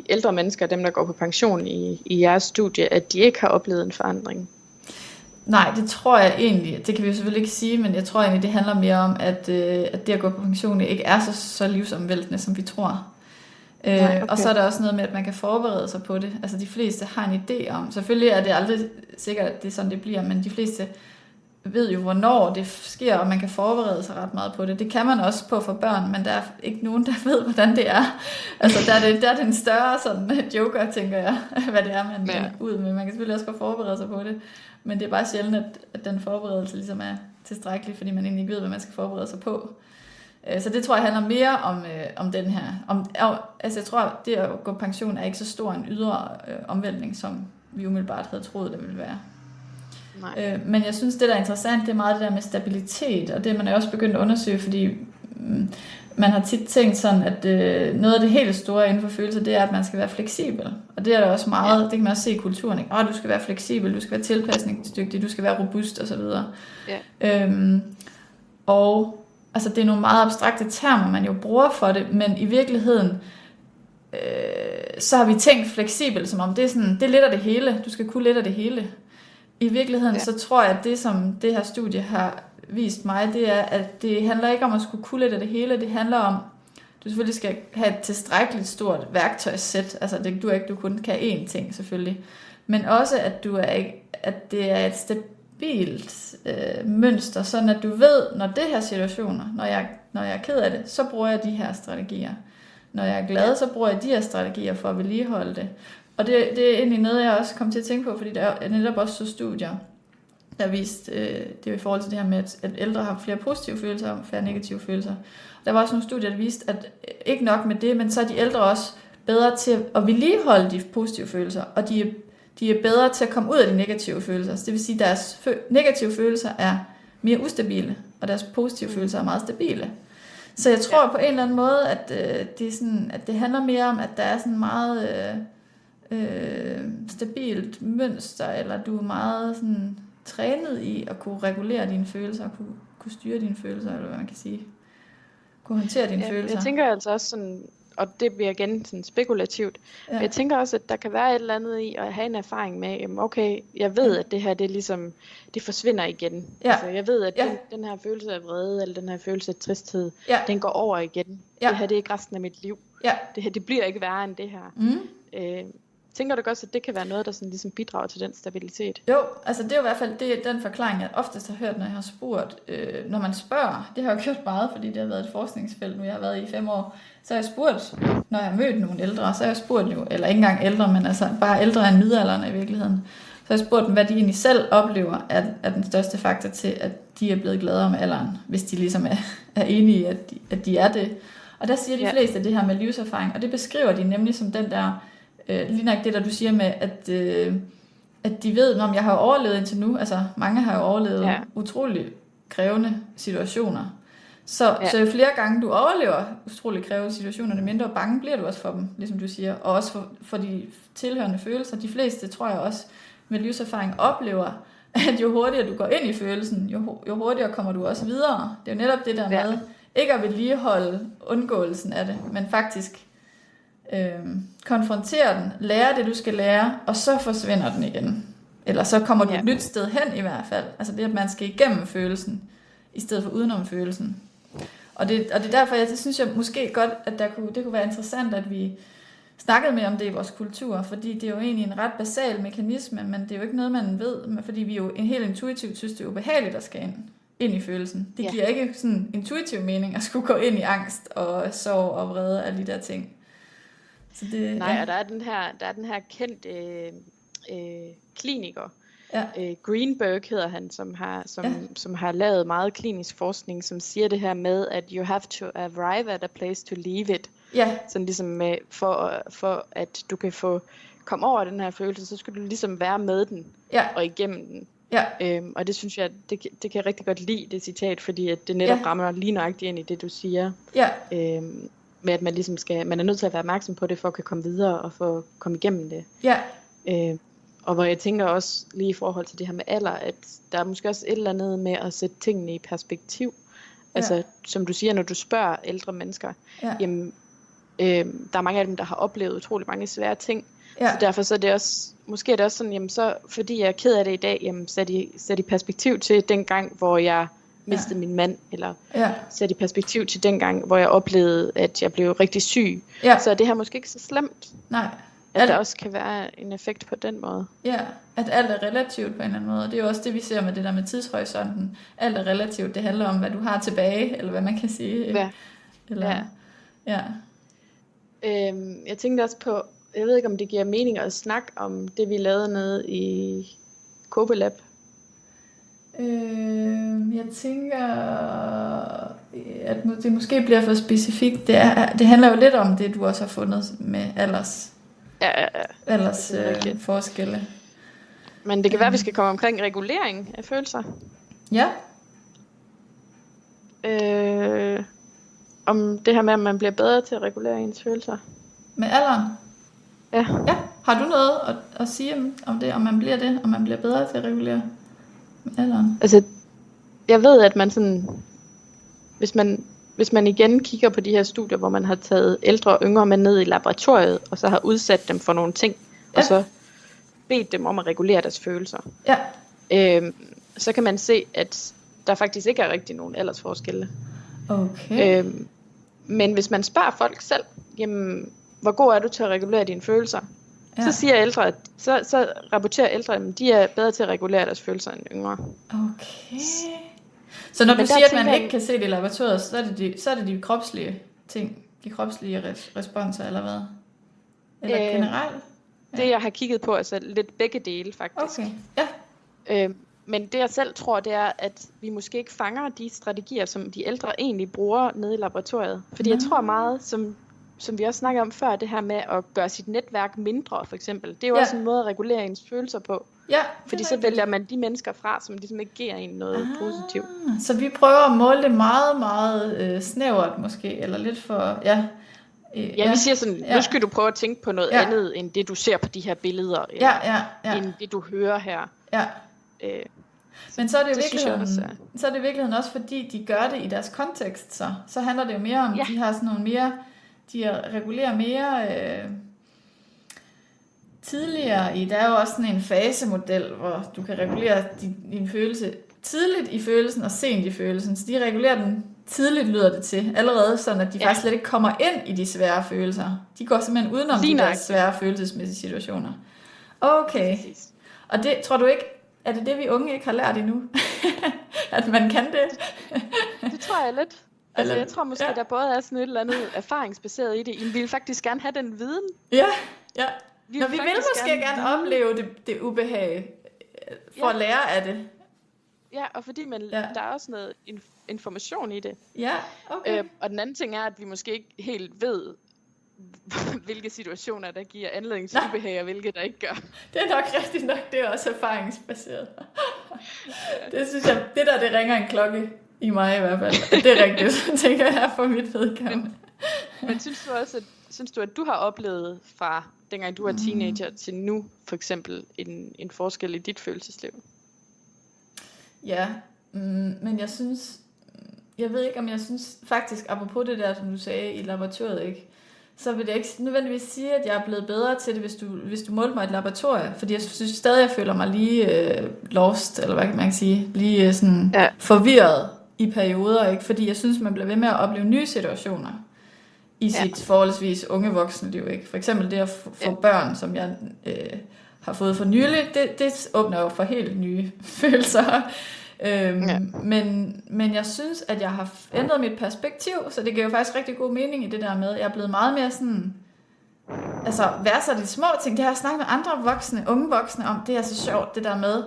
ældre mennesker, dem der går på pension i jeres studie, at de ikke har oplevet en forandring? Nej, det tror jeg egentlig, det kan vi jo selvfølgelig ikke sige, men jeg tror egentlig, det handler mere om, at det at gå på pension ikke er så livsomvæltende, som vi tror. Okay. Og så er der også noget med, at man kan forberede sig på det. Altså de fleste har en idé om, selvfølgelig er det aldrig sikkert, at det er sådan, det bliver, men de fleste ved jo, hvornår det sker, og man kan forberede sig ret meget på det. Det kan man også på for børn, men der er ikke nogen, der ved, hvordan det er. Altså der er det en større sådan joker, tænker jeg, hvad det er, man ud med. Man kan selvfølgelig også godt forberede sig på det, men det er bare sjældent, at den forberedelse ligesom er tilstrækkelig, fordi man egentlig ikke ved, hvad man skal forberede sig på. Så det tror jeg handler mere om den her. Altså jeg tror, at det at gå på pension er ikke så stor en ydre omvæltning, som vi umiddelbart havde troet, det ville være. Men jeg synes, det der er interessant, det er meget det der med stabilitet, og det man er også begyndt at undersøge, fordi man har tit tænkt sådan, at noget af det helt store inden for følelser, det er, at man skal være fleksibel. Og det er der også meget, det kan man også se i kulturen, ikke? Du skal være fleksibel, du skal være tilpasningsdygtig, du skal være robust osv. Og altså det er nogle meget abstrakte termer, man jo bruger for det, men i virkeligheden, så har vi tænkt fleksibel, som om det er sådan, det er lidt af det hele, du skal kunne lidt af det hele. I virkeligheden, så tror jeg, at det, som det her studie har vist mig, det er, at det handler ikke om at skulle kunne lidt af det hele, det handler om, du selvfølgelig skal have et tilstrækkeligt stort værktøjssæt, altså du kun kan én ting selvfølgelig, men også, at det er et stabilt mønster, sådan at du ved, når det her situationer, når jeg er ked af det, så bruger jeg de her strategier. Når jeg er glad, så bruger jeg de her strategier for at vedligeholde det. Og det er egentlig noget, jeg også kom til at tænke på, fordi der er netop også så studier, der viste, det er jo i forhold til det her med, at ældre har flere positive følelser og færre negative følelser. Der var også nogle studier, der viste, at ikke nok med det, men så er de ældre også bedre til at vedligeholde de positive følelser, og de er bedre til at komme ud af de negative følelser. Så det vil sige, at deres negative følelser er mere ustabile, og deres positive følelser er meget stabile. Så jeg tror på en eller anden måde, at det er sådan, at det handler mere om, at der er sådan meget stabilt mønster, eller du er meget sådan trænet i at kunne regulere dine følelser, og kunne styre dine følelser, eller hvad man kan sige. Kunne håndtere dine følelser. Jeg tænker altså også sådan, og det bliver igen sådan spekulativt, men jeg tænker også, at der kan være et eller andet i at have en erfaring med, okay, jeg ved, at det her, det er ligesom, det forsvinder igen. Altså, jeg ved, at den her følelse af vrede, eller den her følelse af tristhed, den går over igen. Det her, det er ikke resten af mit liv. Det her, det bliver ikke værre end det her. Tænker du også, at det kan være noget, der sådan ligesom bidrager til den stabilitet? Jo, altså det er jo i hvert fald den forklaring, jeg oftest har hørt, når jeg har spurgt. Når man spørger, det har jeg jo gjort meget, fordi det har været et forskningsfelt, nu jeg har været i 5 år, så har jeg spurgt, når jeg har mødt nogle ældre, så har jeg spurgt jo, eller ikke engang ældre, men altså bare ældre end midaldrende i virkeligheden, så har jeg spurgt dem, hvad de egentlig selv oplever er den største faktor til, at de er blevet gladere med alderen, hvis de ligesom er enige i, at de er det. Og der siger de fleste det her med livserfaring, og det beskriver de nemlig som den der, lige nok det der du siger med, at de ved, om jeg har overlevet indtil nu, altså mange har jo overlevet utrolig krævende situationer, så jo flere gange du overlever utrolig krævende situationer, det mindre bange bliver du også for dem, ligesom du siger, og også for de tilhørende følelser. De fleste, tror jeg også, med livserfaring oplever, at jo hurtigere du går ind i følelsen, jo hurtigere kommer du også videre. Det er jo netop det der med, ikke at vedligeholde undgåelsen af det, men faktisk konfrontere den, lære det du skal lære, og så forsvinder den igen. Eller så kommer du et nyt sted hen i hvert fald. Altså det, at man skal igennem følelsen, i stedet for udenom følelsen. Og det er derfor, jeg synes jeg måske godt, at det kunne være interessant, at vi snakkede mere om det i vores kultur, fordi det er jo egentlig en ret basal mekanisme, men det er jo ikke noget, man ved, fordi vi jo helt intuitivt synes, det er ubehageligt at skal ind i følelsen. Det giver ikke sådan intuitiv mening at skulle gå ind i angst og sorg og vrede og alle de der ting. Så det, og der er den her kendte kliniker, Greenberg hedder han, som har lavet meget klinisk forskning, som siger det her med, at you have to arrive at a place to leave it. Sådan ligesom for at du kan komme over den her følelse, så skal du ligesom være med den og igennem den. Og det synes jeg, det kan jeg rigtig godt lide, det citat, fordi at det netop rammer lige nøjagtigt ind i det, du siger. Med at man ligesom man er nødt til at være opmærksom på det, for at kunne komme videre og for komme igennem det. Og hvor jeg tænker også lige i forhold til det her med alder, at der er måske også et eller andet med at sætte tingene i perspektiv. Altså som du siger, når du spørger ældre mennesker, jamen, der er mange af dem, der har oplevet utrolig mange svære ting. Så derfor så er det også, måske er det også sådan, jamen så fordi jeg er ked af det i dag, jamen sæt i perspektiv til den gang, hvor jeg mistede min mand, eller sæt i perspektiv til den gang, hvor jeg oplevede, at jeg blev rigtig syg. Så det her måske ikke så slemt. Nej. At der også kan være en effekt på den måde. At alt er relativt på en eller anden måde. Det er jo også det, vi ser med det der med tidshorisonten. Alt er relativt. Det handler om, hvad du har tilbage, eller hvad man kan sige. Jeg tænkte også på, jeg ved ikke, om det giver mening at snakke om det, vi lavede nede i Copelab. Jeg tænker, at det måske bliver for specifikt. Det handler jo lidt om det, du også har fundet med alders forskelle. Men det kan være, at vi skal komme omkring regulering af følelser. Om det her med, at man bliver bedre til at regulere ens følelser. Med alderen? Ja. Har du noget at sige om det, om man bliver det, om man bliver bedre til at regulere med alderen? Altså, jeg ved, at man sådan, hvis man igen kigger på de her studier, hvor man har taget ældre og yngre mænd ned i laboratoriet, og så har udsat dem for nogle ting, og så bedt dem om at regulere deres følelser. Så kan man se, at der faktisk ikke er rigtig nogen aldersforskelle. Okay. Men hvis man spørger folk selv, jamen, hvor god er du til at regulere dine følelser? Så siger ældre, så rapporterer ældre, at de er bedre til at regulere deres følelser end yngre. Okay. Så når du siger, at man ikke kan se det i laboratoriet, så er det de kropslige ting, de kropslige responser, eller hvad? Eller generelt? Det jeg har kigget på, altså lidt begge dele faktisk. Okay, Men det jeg selv tror, det er, at vi måske ikke fanger de strategier, som de ældre egentlig bruger nede i laboratoriet. Fordi jeg tror meget, som vi også snakkede om før, det her med at gøre sit netværk mindre, for eksempel. Det er jo også en måde at regulere ens følelser på. Ja, fordi så vælger man de mennesker fra, som ligesom ikke giver en noget positivt. Så vi prøver at måle det meget, meget snævert måske, eller lidt for... vi siger sådan, nu skal du prøve at tænke på noget andet, end det du ser på de her billeder, eller end det du hører her. Ja. Men så er det, så er det i virkeligheden også, fordi de gør det i deres kontekst, så handler det jo mere om, de har sådan nogle mere, de regulerer mere tidligere i, der er jo også sådan en fasemodel, hvor du kan regulere din følelse tidligt i følelsen og sent i følelsen, så de regulerer den tidligt, lyder det til, allerede sådan, at de faktisk slet ikke kommer ind i de svære følelser. De går simpelthen udenom de der svære følelsesmæssige situationer. Okay. Præcis. Og det, tror du ikke, er det vi unge ikke har lært endnu? At man kan det? Det tror jeg lidt. Altså, jeg tror måske, der både er sådan et eller andet erfaringsbaseret i det. Vi vil faktisk gerne have den viden. Ja. Vi vil måske gerne opleve det ubehag, for at lære af det. Ja, og fordi der er også noget information i det. Ja, okay. Og den anden ting er, at vi måske ikke helt ved, hvilke situationer, der giver anledning til ubehag, og hvilke, der ikke gør. Det er nok rigtigt nok, det er også erfaringsbaseret. Det synes jeg, det ringer en klokke i mig i hvert fald. Det er rigtigt, tænker jeg for mit vedkommende. Men synes du, at du har oplevet fra dengang du var teenager til nu, for eksempel, en forskel i dit følelsesliv? Ja, men jeg ved ikke, om jeg synes faktisk, apropos det der, som du sagde i laboratoriet, ikke, så vil det ikke nødvendigvis sige, at jeg er blevet bedre til det, hvis du målte mig et laboratorium, fordi jeg synes stadig, jeg føler mig lige lost, eller hvad kan man sige, lige sådan forvirret i perioder, ikke, fordi jeg synes, man bliver ved med at opleve nye situationer i sit forholdsvis unge voksne liv, ikke. For eksempel det at få børn, som jeg har fået for nylig, det åbner jo for helt nye følelser. Men jeg synes, at jeg har ændret mit perspektiv, så det giver jo faktisk rigtig god mening i det der med, at jeg er blevet meget mere sådan, altså værdsat de små ting. Det har jeg snakket med andre unge voksne om, det er så sjovt, det der med,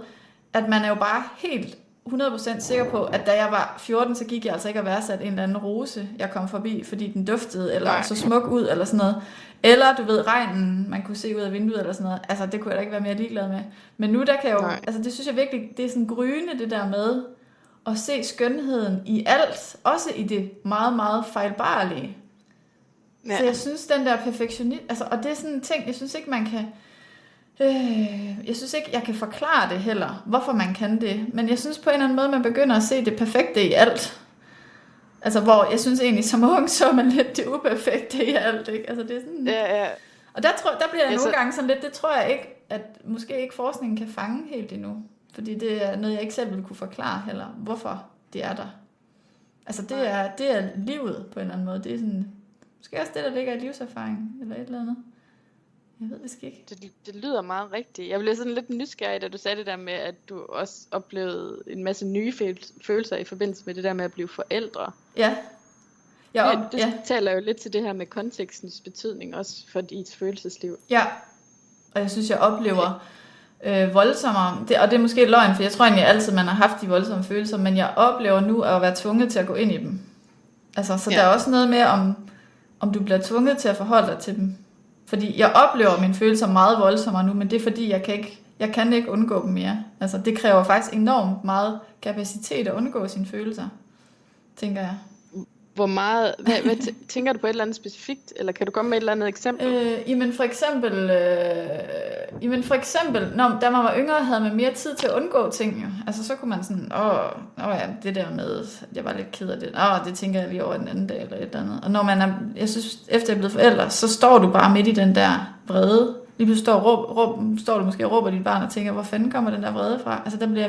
at man er jo bare helt 100% sikker på, at da jeg var 14, så gik jeg altså ikke at værdsat en eller anden rose, jeg kom forbi, fordi den duftede, eller så smuk ud, eller sådan noget. Eller, du ved, regnen, man kunne se ud af vinduet, eller sådan noget. Altså, det kunne jeg da ikke være mere ligeglad med. Men nu, der kan jeg jo, altså det synes jeg virkelig, det er sådan gryende, det der med at se skønheden i alt, også i det meget, meget fejlbarlige. Ja. Så jeg synes, den der perfektionist, altså, og det er sådan en ting, jeg synes ikke, man kan, jeg synes ikke, jeg kan forklare det heller, hvorfor man kan det. Men jeg synes på en eller anden måde, man begynder at se det perfekte i alt. Altså, hvor jeg synes egentlig, som ung, så man lidt det uperfekte i alt, ikke? Altså, det er sådan... Ja. Og der bliver jeg nogle gange sådan lidt, det tror jeg ikke, at måske ikke forskningen kan fange helt endnu. Fordi det er noget, jeg ikke selv vil kunne forklare heller, hvorfor det er der. Altså, det er livet på en eller anden måde. Det er sådan, måske også det, der ligger i livserfaring, eller et eller andet. Jeg ved det ikke. Det lyder meget rigtigt. Jeg blev sådan lidt nysgerrig, da du sagde det der med, at du også oplevede en masse nye følelser i forbindelse med det der med at blive forældre. Ja. Det taler jo lidt til det her med kontekstens betydning også for dit følelsesliv. Ja, og jeg synes, jeg oplever voldsommere, og det er måske løgn, for jeg tror egentlig altid, man har haft de voldsomme følelser, men jeg oplever nu at være tvunget til at gå ind i dem. Altså, så der er også noget med, om du bliver tvunget til at forholde dig til dem. Fordi jeg oplever mine følelser meget voldsommere nu, men det er fordi, jeg kan ikke undgå dem mere. Altså, det kræver faktisk enormt meget kapacitet at undgå sine følelser, tænker jeg. Hvor meget, hvad tænker du på et eller andet specifikt, eller kan du komme med et eller andet eksempel? Jamen for eksempel, da man var yngre, havde man mere tid til at undgå ting, jo. Altså så kunne man sådan, det der med, at jeg var lidt ked af det, det tænker jeg lige over den anden dag, eller et eller andet. Og når man jeg synes, efter jeg er blevet forælder, så står du bare midt i den der vrede. Lige pludselig står du måske og råber dit barn og tænker, hvor fanden kommer den der vrede fra? Altså der bliver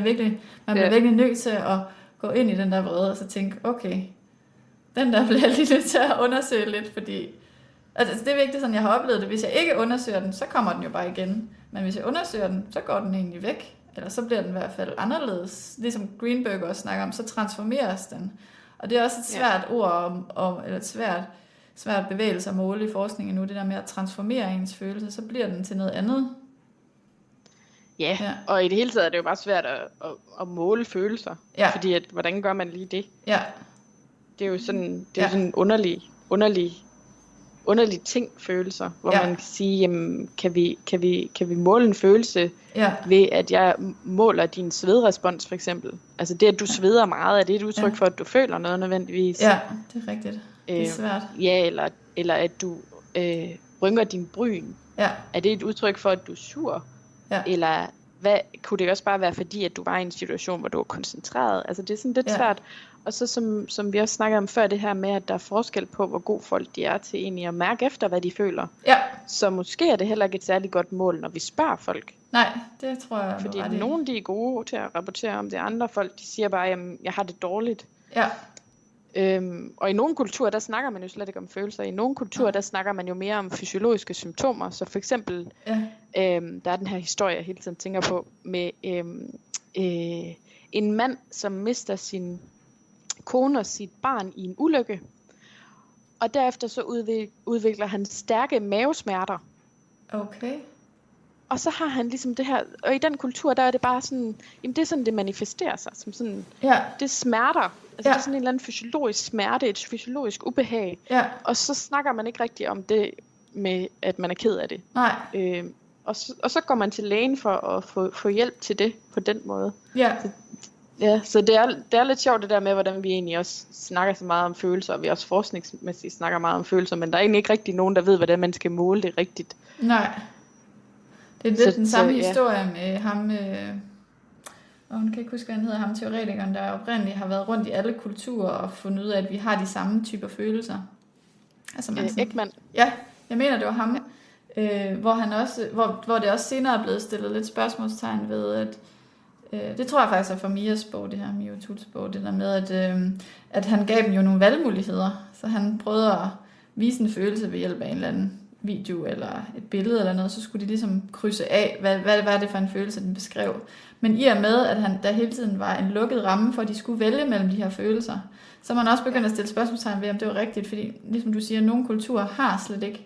man bliver virkelig nødt til at gå ind i den der vrede, og så tænke, okay, den der bliver jeg lige nødt til at undersøge lidt, fordi altså, det er vigtigt, sådan jeg har oplevet det. Hvis jeg ikke undersøger den, så kommer den jo bare igen. Men hvis jeg undersøger den, så går den egentlig væk. Eller så bliver den i hvert fald anderledes. Ligesom Greenberg også snakker om, så transformeres den. Og det er også et svært ord, eller et svært bevægelse at måle i forskningen nu, det der med at transformere ens følelse, så bliver den til noget andet. Ja, og i det hele taget er det jo bare svært at måle følelser. Ja. Fordi hvordan gør man lige det? Ja. Det er jo sådan, en underlig ting, følelser, hvor man kan sige, jamen, kan vi måle en følelse ved, at jeg måler din svedrespons for eksempel? Altså det, at du sveder meget, er det et udtryk for, at du føler noget nødvendigvis? Ja, det er rigtigt. Det er svært. Ja, eller at du rynker din bryn. Ja. Er det et udtryk for, at du er sur? Ja. Eller kunne det også bare være fordi, at du var i en situation, hvor du var koncentreret? Altså det er sådan lidt svært. Og så som vi også snakkede om før, det her med, at der er forskel på, hvor god folk de er til egentlig at mærke efter, hvad de føler. Ja. Så måske er det heller ikke et særligt godt mål, når vi spørger folk. Nej, det tror jeg. Fordi nogen de er gode til at rapportere om det, andre folk de siger bare, jamen jeg har det dårligt. Ja. Og i nogle kulturer, der snakker man jo slet ikke om følelser. I nogle kulturer, der snakker man jo mere om fysiologiske symptomer. Så for eksempel, der er den her historie, jeg hele tiden tænker på, med en mand, som mister sin kone og sit barn i en ulykke. Og derefter så udvikler han stærke mavesmerter. Okay. Og så har han ligesom det her, og i den kultur, der er det bare sådan, jamen det er sådan, det manifesterer sig, som sådan, det smerter. Altså det er sådan en eller anden fysiologisk smerte, et fysiologisk ubehag. Ja. Og så snakker man ikke rigtig om det med, at man er ked af det. Nej. Og så går man til lægen for at få hjælp til det på den måde. Ja. Så det er lidt sjovt det der med, hvordan vi egentlig også snakker så meget om følelser, og vi også forskningsmæssigt snakker meget om følelser, men der er egentlig ikke rigtig nogen, der ved, hvordan man skal måle det rigtigt. Nej. Det er lidt den samme historie med ham, og hun kan ikke huske, hvad han hedder, ham teoretikeren, der oprindeligt har været rundt i alle kulturer og fundet ud af, at vi har de samme typer følelser. Altså Ekman. Ja, jeg mener, det var ham, hvor han også, hvor det også senere er blevet stillet lidt spørgsmålstegn ved, at det tror jeg faktisk er fra Mias bog, det her Mio Tuts bog, det der med, at han gav dem jo nogle valgmuligheder, så han prøvede at vise en følelse ved hjælp af en eller anden video eller et billede eller noget, så skulle de ligesom krydse af, hvad var det for en følelse, den beskrev. Men i og med, at der hele tiden var en lukket ramme for, at de skulle vælge mellem de her følelser, så man også begyndt at stille spørgsmålstegn ved, om det var rigtigt, fordi ligesom du siger, nogle kulturer har slet ikke.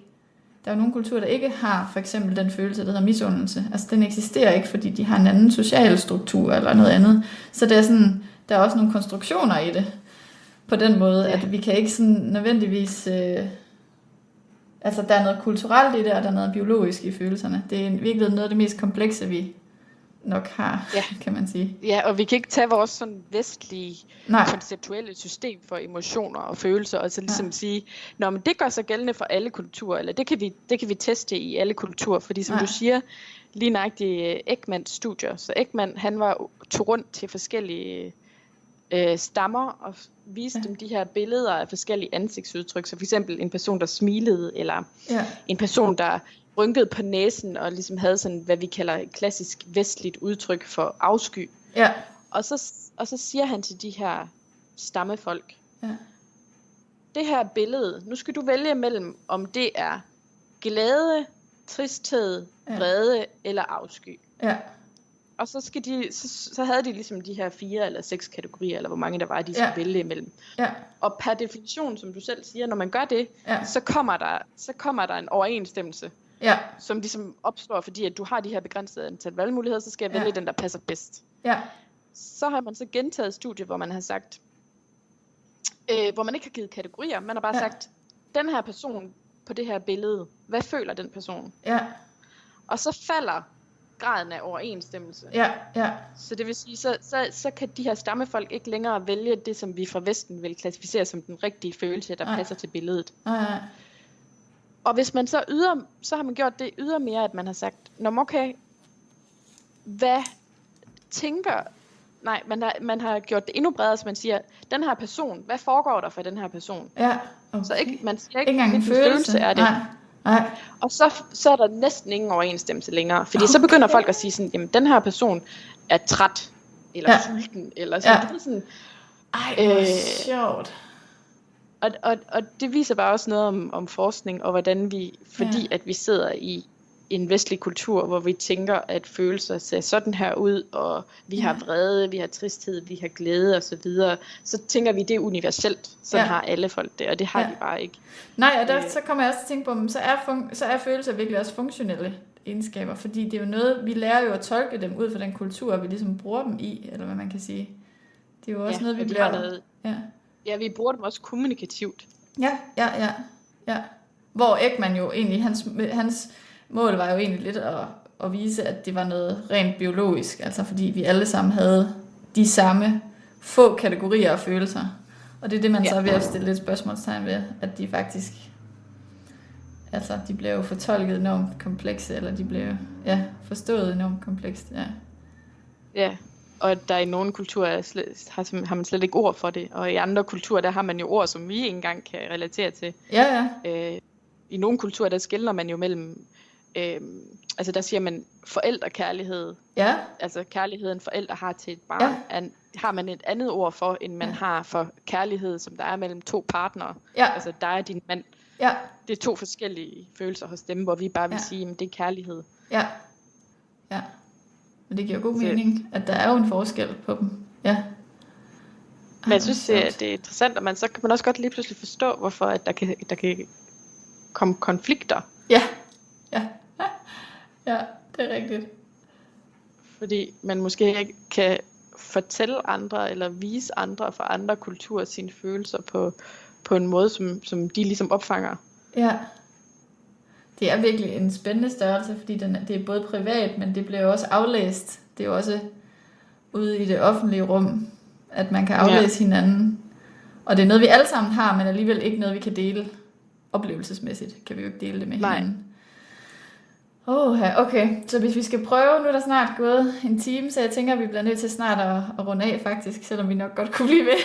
Der er jo nogle kulturer, der ikke har for eksempel den følelse, der hedder misundelse. Altså den eksisterer ikke, fordi de har en anden social struktur eller noget andet. Så det er sådan, der er også nogle konstruktioner i det. På den måde, at vi kan ikke sådan nødvendigvis... altså der er noget kulturelt i det, og der er noget biologisk i følelserne. Det er virkelig noget af det mest komplekse, vi nok har, kan man sige. Ja, og vi kan ikke tage vores sådan vestlige konceptuelle system for emotioner og følelser, og så ligesom sige, nå, men det gør sig gældende for alle kulturer, eller det kan vi teste i alle kulturer, fordi som du siger, lige nøjagtigt Ekmans studier, så Ekman, han tog rundt til forskellige stammer og viste dem de her billeder af forskellige ansigtsudtryk, så for eksempel en person, der smilede, eller en person, der rynkede på næsen og ligesom havde sådan, hvad vi kalder et klassisk vestligt udtryk for afsky. Ja. Og så siger han til de her stammefolk, det her billede, nu skal du vælge mellem, om det er glæde, tristhed, vrede eller afsky. Ja. Og så havde de ligesom de her 4 eller 6 kategorier, eller hvor mange der var, de skulle vælge imellem. Ja. Og per definition, som du selv siger, når man gør det, så kommer der en overensstemmelse, som ligesom opstår, fordi at du har de her begrænsede antal valgmuligheder, så skal jeg vælge den, der passer bedst. Ja. Så har man så gentaget studier, hvor man har sagt, hvor man ikke har givet kategorier, man har bare sagt, den her person på det her billede, hvad føler den person? Ja. Og så falder graden af overensstemmelse. Ja, ja. Så det vil sige, så kan de her stammefolk ikke længere vælge det, som vi fra Vesten vil klassificere som den rigtige følelse, der passer til billedet. Og hvis man så har man gjort det ydermere, at man har sagt, nå okay, hvad tænker... Nej, man har gjort det endnu bredere, så man siger, den her person, hvad foregår der for den her person? Ja, okay. Så man siger ikke en følelse er det. Nej. Og så er der næsten ingen overensstemmelse længere. Fordi så begynder folk at sige sådan, jamen den her person er træt, eller sulten, eller sådan. Det er sådan. Ej, sjovt. Og det viser bare også noget om forskning, og hvordan vi, fordi at vi sidder i en vestlig kultur, hvor vi tænker, at følelser ser sådan her ud, og vi har vrede, vi har tristhed, vi har glæde og så videre, så tænker vi, det er universelt. Sådan har alle folk det, og det har de bare ikke. Nej, og så kommer jeg også til at tænke på, så er følelser virkelig også funktionelle egenskaber, fordi det er jo noget, vi lærer jo at tolke dem ud fra den kultur, vi ligesom bruger dem i, eller hvad man kan sige. Det er jo også noget, vi bliver... Ja, vi bruger dem også kommunikativt. Ja. Hvor Ekman jo egentlig, hans mål var jo egentlig lidt at vise, at det var noget rent biologisk, altså fordi vi alle sammen havde de samme få kategorier af følelser. Og det er det, man så er ved at stille lidt spørgsmålstegn ved, at de faktisk, altså de blev jo fortolket enormt komplekse, eller de blev forstået enormt komplekst, Ja, og der i nogle kulturer har man slet ikke ord for det, og i andre kulturer, der har man jo ord, som vi ikke engang kan relatere til. I nogle kulturer, der skelner man jo mellem, altså der siger man forældrekærlighed, altså kærligheden forældre har til et barn, har man et andet ord for, end man har for kærlighed, som der er mellem to partnere, altså dig og din mand. Det er to forskellige følelser hos dem, hvor vi bare vil sige, at det er kærlighed. Ja. Men det giver god mening, at der er jo en forskel på dem. Ja. Men jeg synes, det er interessant, og så kan man også godt lige pludselig forstå, hvorfor at der kan komme konflikter. Ja, det er rigtigt. Fordi man måske ikke kan fortælle andre, eller vise andre fra andre kulturer sine følelser på en måde, som de ligesom opfanger. Ja. Det er virkelig en spændende størrelse, fordi det er både privat, men det bliver jo også aflæst. Det er jo også ude i det offentlige rum, at man kan aflæse hinanden. Og det er noget, vi alle sammen har, men alligevel ikke noget, vi kan dele oplevelsesmæssigt. Kan vi jo ikke dele det med hinanden. Okay. Så hvis vi skal prøve, nu er der snart gået en time, så jeg tænker, at vi bliver nødt til snart at runde af faktisk, selvom vi nok godt kunne blive ved.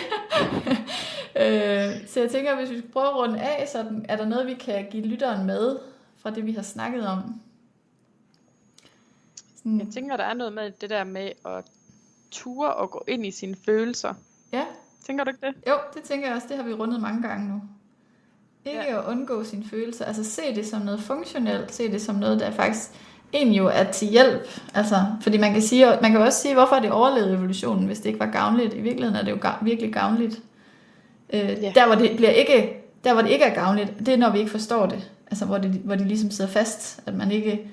Så jeg tænker, at hvis vi skal prøve at runde af, så er der noget, vi kan give lytteren med fra det, vi har snakket om. Jeg tænker, der er noget med det der med at ture og gå ind i sine følelser. Ja. Tænker du ikke det? Jo, det tænker jeg også. Det har vi rundet mange gange nu. Ikke at undgå sine følelser. Altså se det som noget funktionelt. Se det som noget, der faktisk egentlig jo er til hjælp. Altså, fordi man kan jo også sige, hvorfor det overlevede evolutionen, hvis det ikke var gavnligt. I virkeligheden er det jo virkelig gavnligt. Der hvor det ikke er gavnligt, det er når vi ikke forstår det. Altså hvor de ligesom sidder fast, at man ikke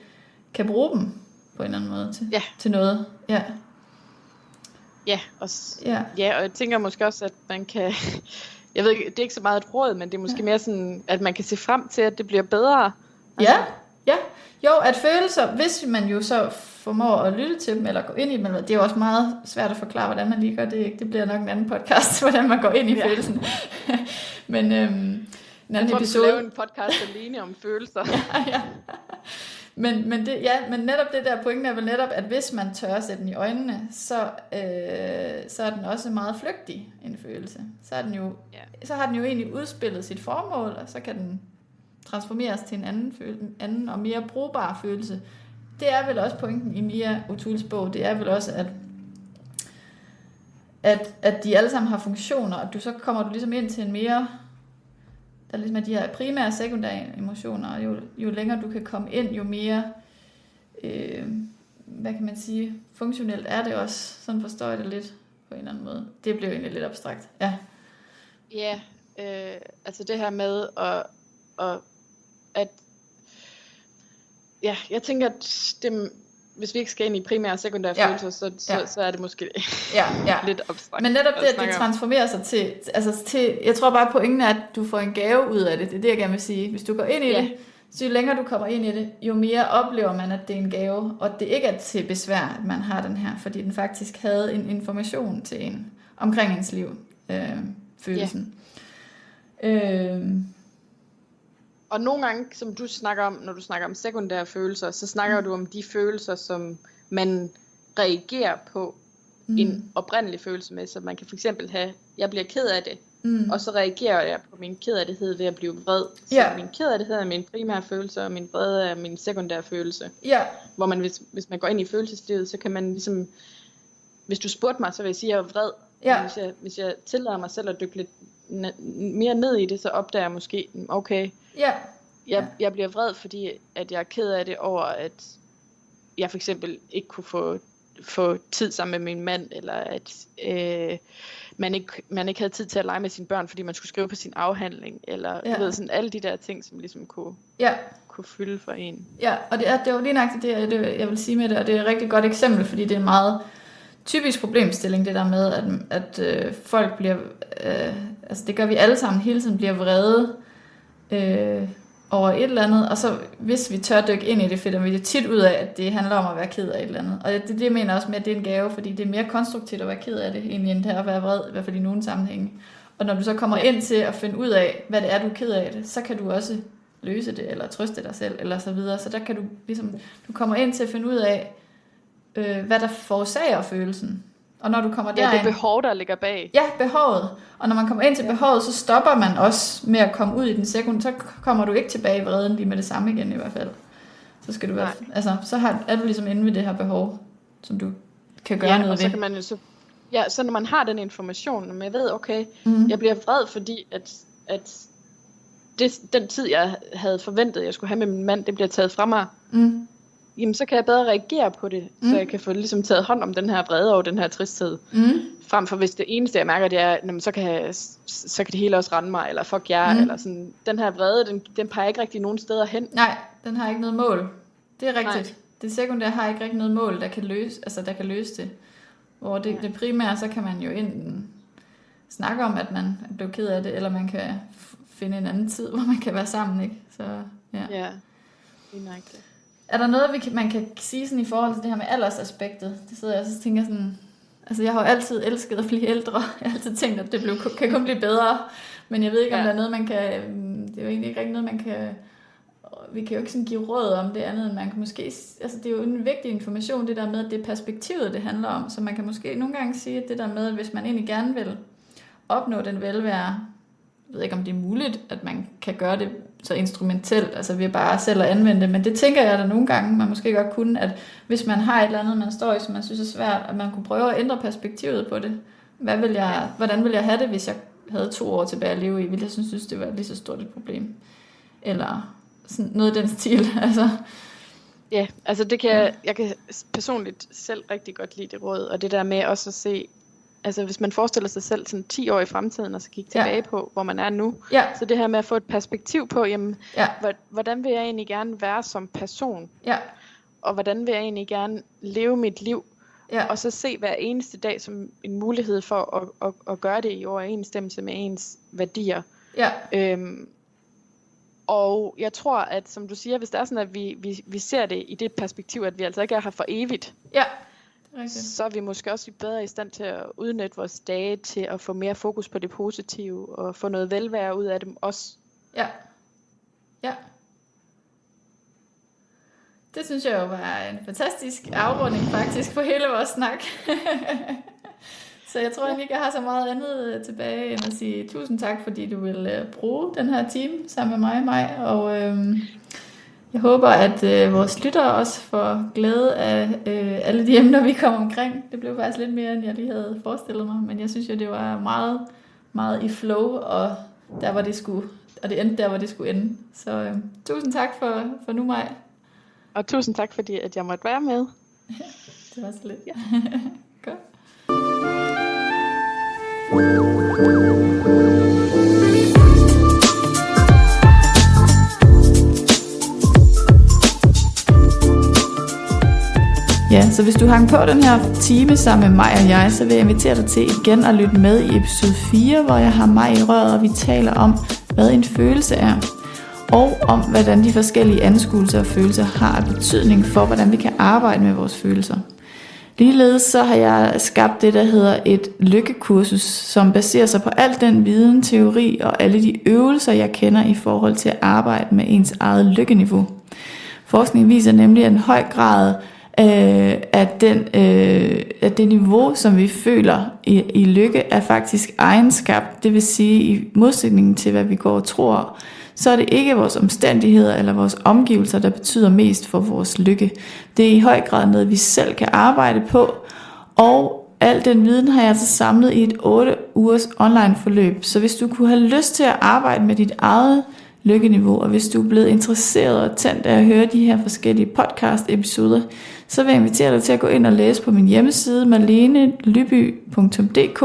kan bruge dem på en eller anden måde til noget. Og jeg tænker måske også, at man kan, jeg ved ikke, det er ikke så meget et råd, men det er måske mere sådan, at man kan se frem til, at det bliver bedre. Altså. Jo, at følelser, hvis man jo så formår at lytte til dem, eller gå ind i dem, det er jo også meget svært at forklare, hvordan man lige gør det. Det bliver nok en anden podcast, hvordan man går ind i følelsen. Men en anden episode. Jeg tror, vi lave en podcast alene om følelser. Men netop det der pointen er vel netop, at hvis man tør at sætte den i øjnene, så er den også meget flygtig, en følelse. Så har den jo egentlig udspillet sit formål, og så kan den transformeres til en anden og mere brugbar følelse. Det er vel også pointen i Mia O'Tooles bog. Det er vel også, at de alle sammen har funktioner, og så kommer du ligesom ind til en mere, der ligesom er de her primære og sekundære emotioner, og jo længere du kan komme ind, jo mere, hvad kan man sige, funktionelt er det også. Sådan forstår jeg det lidt på en eller anden måde. Det blev egentlig lidt abstrakt. Altså det her med jeg tænker, at hvis vi ikke skal ind i primære og sekundære følelser, så er det måske lidt abstrakt. Men netop det, at det transformerer sig til, jeg tror bare pointen er, at du får en gave ud af det. Det er det, jeg gerne vil sige. Hvis du går ind i det, så jo længere du kommer ind i det, jo mere oplever man, at det er en gave, og det ikke er til besvær, at man har den her, fordi den faktisk havde en information til en omkring ens liv, følelsen. Og nogle gange, som du snakker om, når du snakker om sekundære følelser, så snakker du om de følelser, som man reagerer på en oprindelig følelse med. Så man kan for eksempel have, jeg bliver ked af det, og så reagerer jeg på min kedattighed ved at blive vred. Så min kedattighed er min primære følelse, og min vrede er min sekundære følelse. Hvor man, hvis man går ind i følelseslivet, så kan man ligesom, hvis du spurgte mig, så vil jeg sige, at jeg er vred. Hvis jeg tillader mig selv at dykke lidt mere ned i det, så opdager jeg måske, okay, jeg bliver vred, fordi at jeg er ked af det over, at jeg for eksempel ikke kunne få få tid sammen med min mand, eller at man ikke havde tid til at lege med sine børn, fordi man skulle skrive på sin afhandling, eller du ved, sådan alle de der ting, som ligesom kunne fylde for en. Ja, og det var lige nok det, jeg vil sige med det, og det er et rigtig godt eksempel, fordi det er en meget typisk problemstilling, det der med, at folk bliver, altså det gør vi alle sammen, hele tiden bliver vrede over et eller andet, og så hvis vi tør dykke ind i det, finder vi det tit ud af, at det handler om at være ked af et eller andet. Og det jeg mener også med, at det er en gave, fordi det er mere konstruktivt at være ked af det, egentlig end at være vred, i hvert fald i nogle sammenhænge. Og når du så kommer ind til at finde ud af, hvad det er, du er ked af det, så kan du også løse det, eller trøste dig selv, eller så videre. Så der kan du ligesom, du kommer ind til at finde ud af, hvad der forårsager følelsen. Og når du kommer derind... Ja, det er behov, der ligger bag. Ja, behovet. Og når man kommer ind til behovet, så stopper man også med at komme ud i den sekund. Så kommer du ikke tilbage i vreden lige med det samme igen i hvert fald. Så skal du være... Altså, så er du ligesom inde ved det her behov, som du kan gøre noget ved. Så kan man jo så når man har den information, når man ved, okay, jeg bliver vred, fordi at den tid, jeg havde forventet, jeg skulle have med min mand, det bliver taget fra mig. Jamen, så kan jeg bedre reagere på det, så jeg kan få ligesom taget hånd om den her vrede og den her tristhed. Frem for hvis det eneste, jeg mærker, det er, jamen, så kan det hele også rende mig, eller fuck jer, eller sådan. Den her vrede, den peger ikke rigtig nogen steder hen. Nej, den har ikke noget mål. Det er rigtigt. Nej. Det sekundære har ikke rigtig noget mål, der kan løse det. Hvor det primære, så kan man jo enten snakke om, at man er blevet ked af det, eller man kan finde en anden tid, hvor man kan være sammen, ikke? Så, ja. Ja, det er det. Er der noget, man kan sige sådan i forhold til det her med aldersaspektet? Det sidder jeg og så tænker sådan... Altså, jeg har jo altid elsket at blive ældre. Jeg har altid tænkt, at det kan kun blive bedre. Men jeg ved ikke, om der er noget, man kan... Det er jo egentlig ikke rigtig noget, man kan... Vi kan jo ikke sådan give råd om det andet, end man kan måske... Altså, det er jo en vigtig information, det der med, at det er perspektivet, det handler om. Så man kan måske nogle gange sige, at det der med, at hvis man egentlig gerne vil opnå den velvære... Jeg ved ikke, om det er muligt, at man kan gøre det så instrumentelt, altså ved bare selv at anvende det, men det tænker jeg da nogle gange, man måske godt kunne, at hvis man har et eller andet, man står i, som man synes er svært, at man kunne prøve at ændre perspektivet på det. Hvordan vil jeg have det, hvis jeg havde 2 år tilbage at leve i? Ville jeg synes, det var lige så stort et problem? Eller sådan noget i den stil, altså. Ja, altså jeg kan personligt selv rigtig godt lide det råd, og det der med også at se, altså hvis man forestiller sig selv sådan 10 år i fremtiden, og så kigge tilbage på, hvor man er nu. Ja. Så det her med at få et perspektiv på, jamen, hvordan vil jeg egentlig gerne være som person? Ja. Og hvordan vil jeg egentlig gerne leve mit liv? Ja. Og så se hver eneste dag som en mulighed for at gøre det i overensstemmelse med ens værdier. Ja. Og jeg tror, at som du siger, hvis det er sådan, at vi ser det i det perspektiv, at vi altså ikke er her for evigt. Ja. Så er vi måske også bedre i stand til at udnytte vores dage til at få mere fokus på det positive og få noget velvære ud af dem også. Ja. Ja. Det synes jeg jo var en fantastisk afrunding faktisk på hele vores snak. Så jeg tror egentlig ikke, jeg har så meget andet tilbage end at sige tusind tak, fordi du vil bruge den her time sammen med mig. Og jeg håber, at vores lyttere også får glæde af alle de emner, vi kommer omkring. Det blev faktisk lidt mere, end jeg lige havde forestillet mig. Men jeg synes jo, det var meget, meget i flow, og der var det skulle, og det endte der, hvor det skulle ende. Så tusind tak for nu, Maj. Og tusind tak, fordi at jeg måtte være med. Det var så lidt. Ja. Godt. Ja, så hvis du hang på den her time sammen med mig og jeg, så vil jeg invitere dig til igen at lytte med i episode 4, hvor jeg har mig i røret, og vi taler om, hvad en følelse er, og om, hvordan de forskellige anskuelser og følelser har betydning for, hvordan vi kan arbejde med vores følelser. Ligeledes så har jeg skabt det, der hedder et lykkekursus, som baserer sig på al den viden, teori og alle de øvelser, jeg kender i forhold til at arbejde med ens eget lykkeniveau. Forskning viser nemlig, at en høj grad at det niveau, som vi føler i lykke, er faktisk egenskabt. Det vil sige, i modsætning til, hvad vi går og tror, så er det ikke vores omstændigheder eller vores omgivelser, der betyder mest for vores lykke. Det er i høj grad noget, vi selv kan arbejde på, og al den viden har jeg så samlet i et 8 ugers online forløb. Så hvis du kunne have lyst til at arbejde med dit eget lykkeniveau. Og hvis du er blevet interesseret og tændt af at høre de her forskellige podcast-episoder, så vil jeg invitere dig til at gå ind og læse på min hjemmeside marlenelyby.dk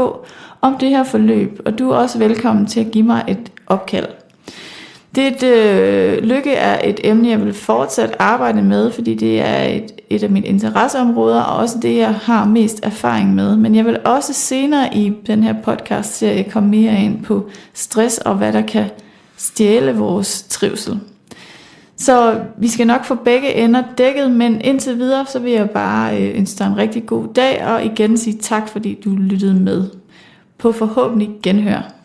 om det her forløb. Og du er også velkommen til at give mig et opkald. Lykke er et emne, jeg vil fortsat arbejde med, fordi det er et af mine interesseområder, og også det, jeg har mest erfaring med. Men jeg vil også senere i den her podcast-serie komme mere ind på stress og hvad der kan stjæle vores trivsel. Så vi skal nok få begge ender dækket, men indtil videre, så vil jeg bare ønske dig en rigtig god dag, og igen sige tak, fordi du lyttede med. På forhåbentlig genhør.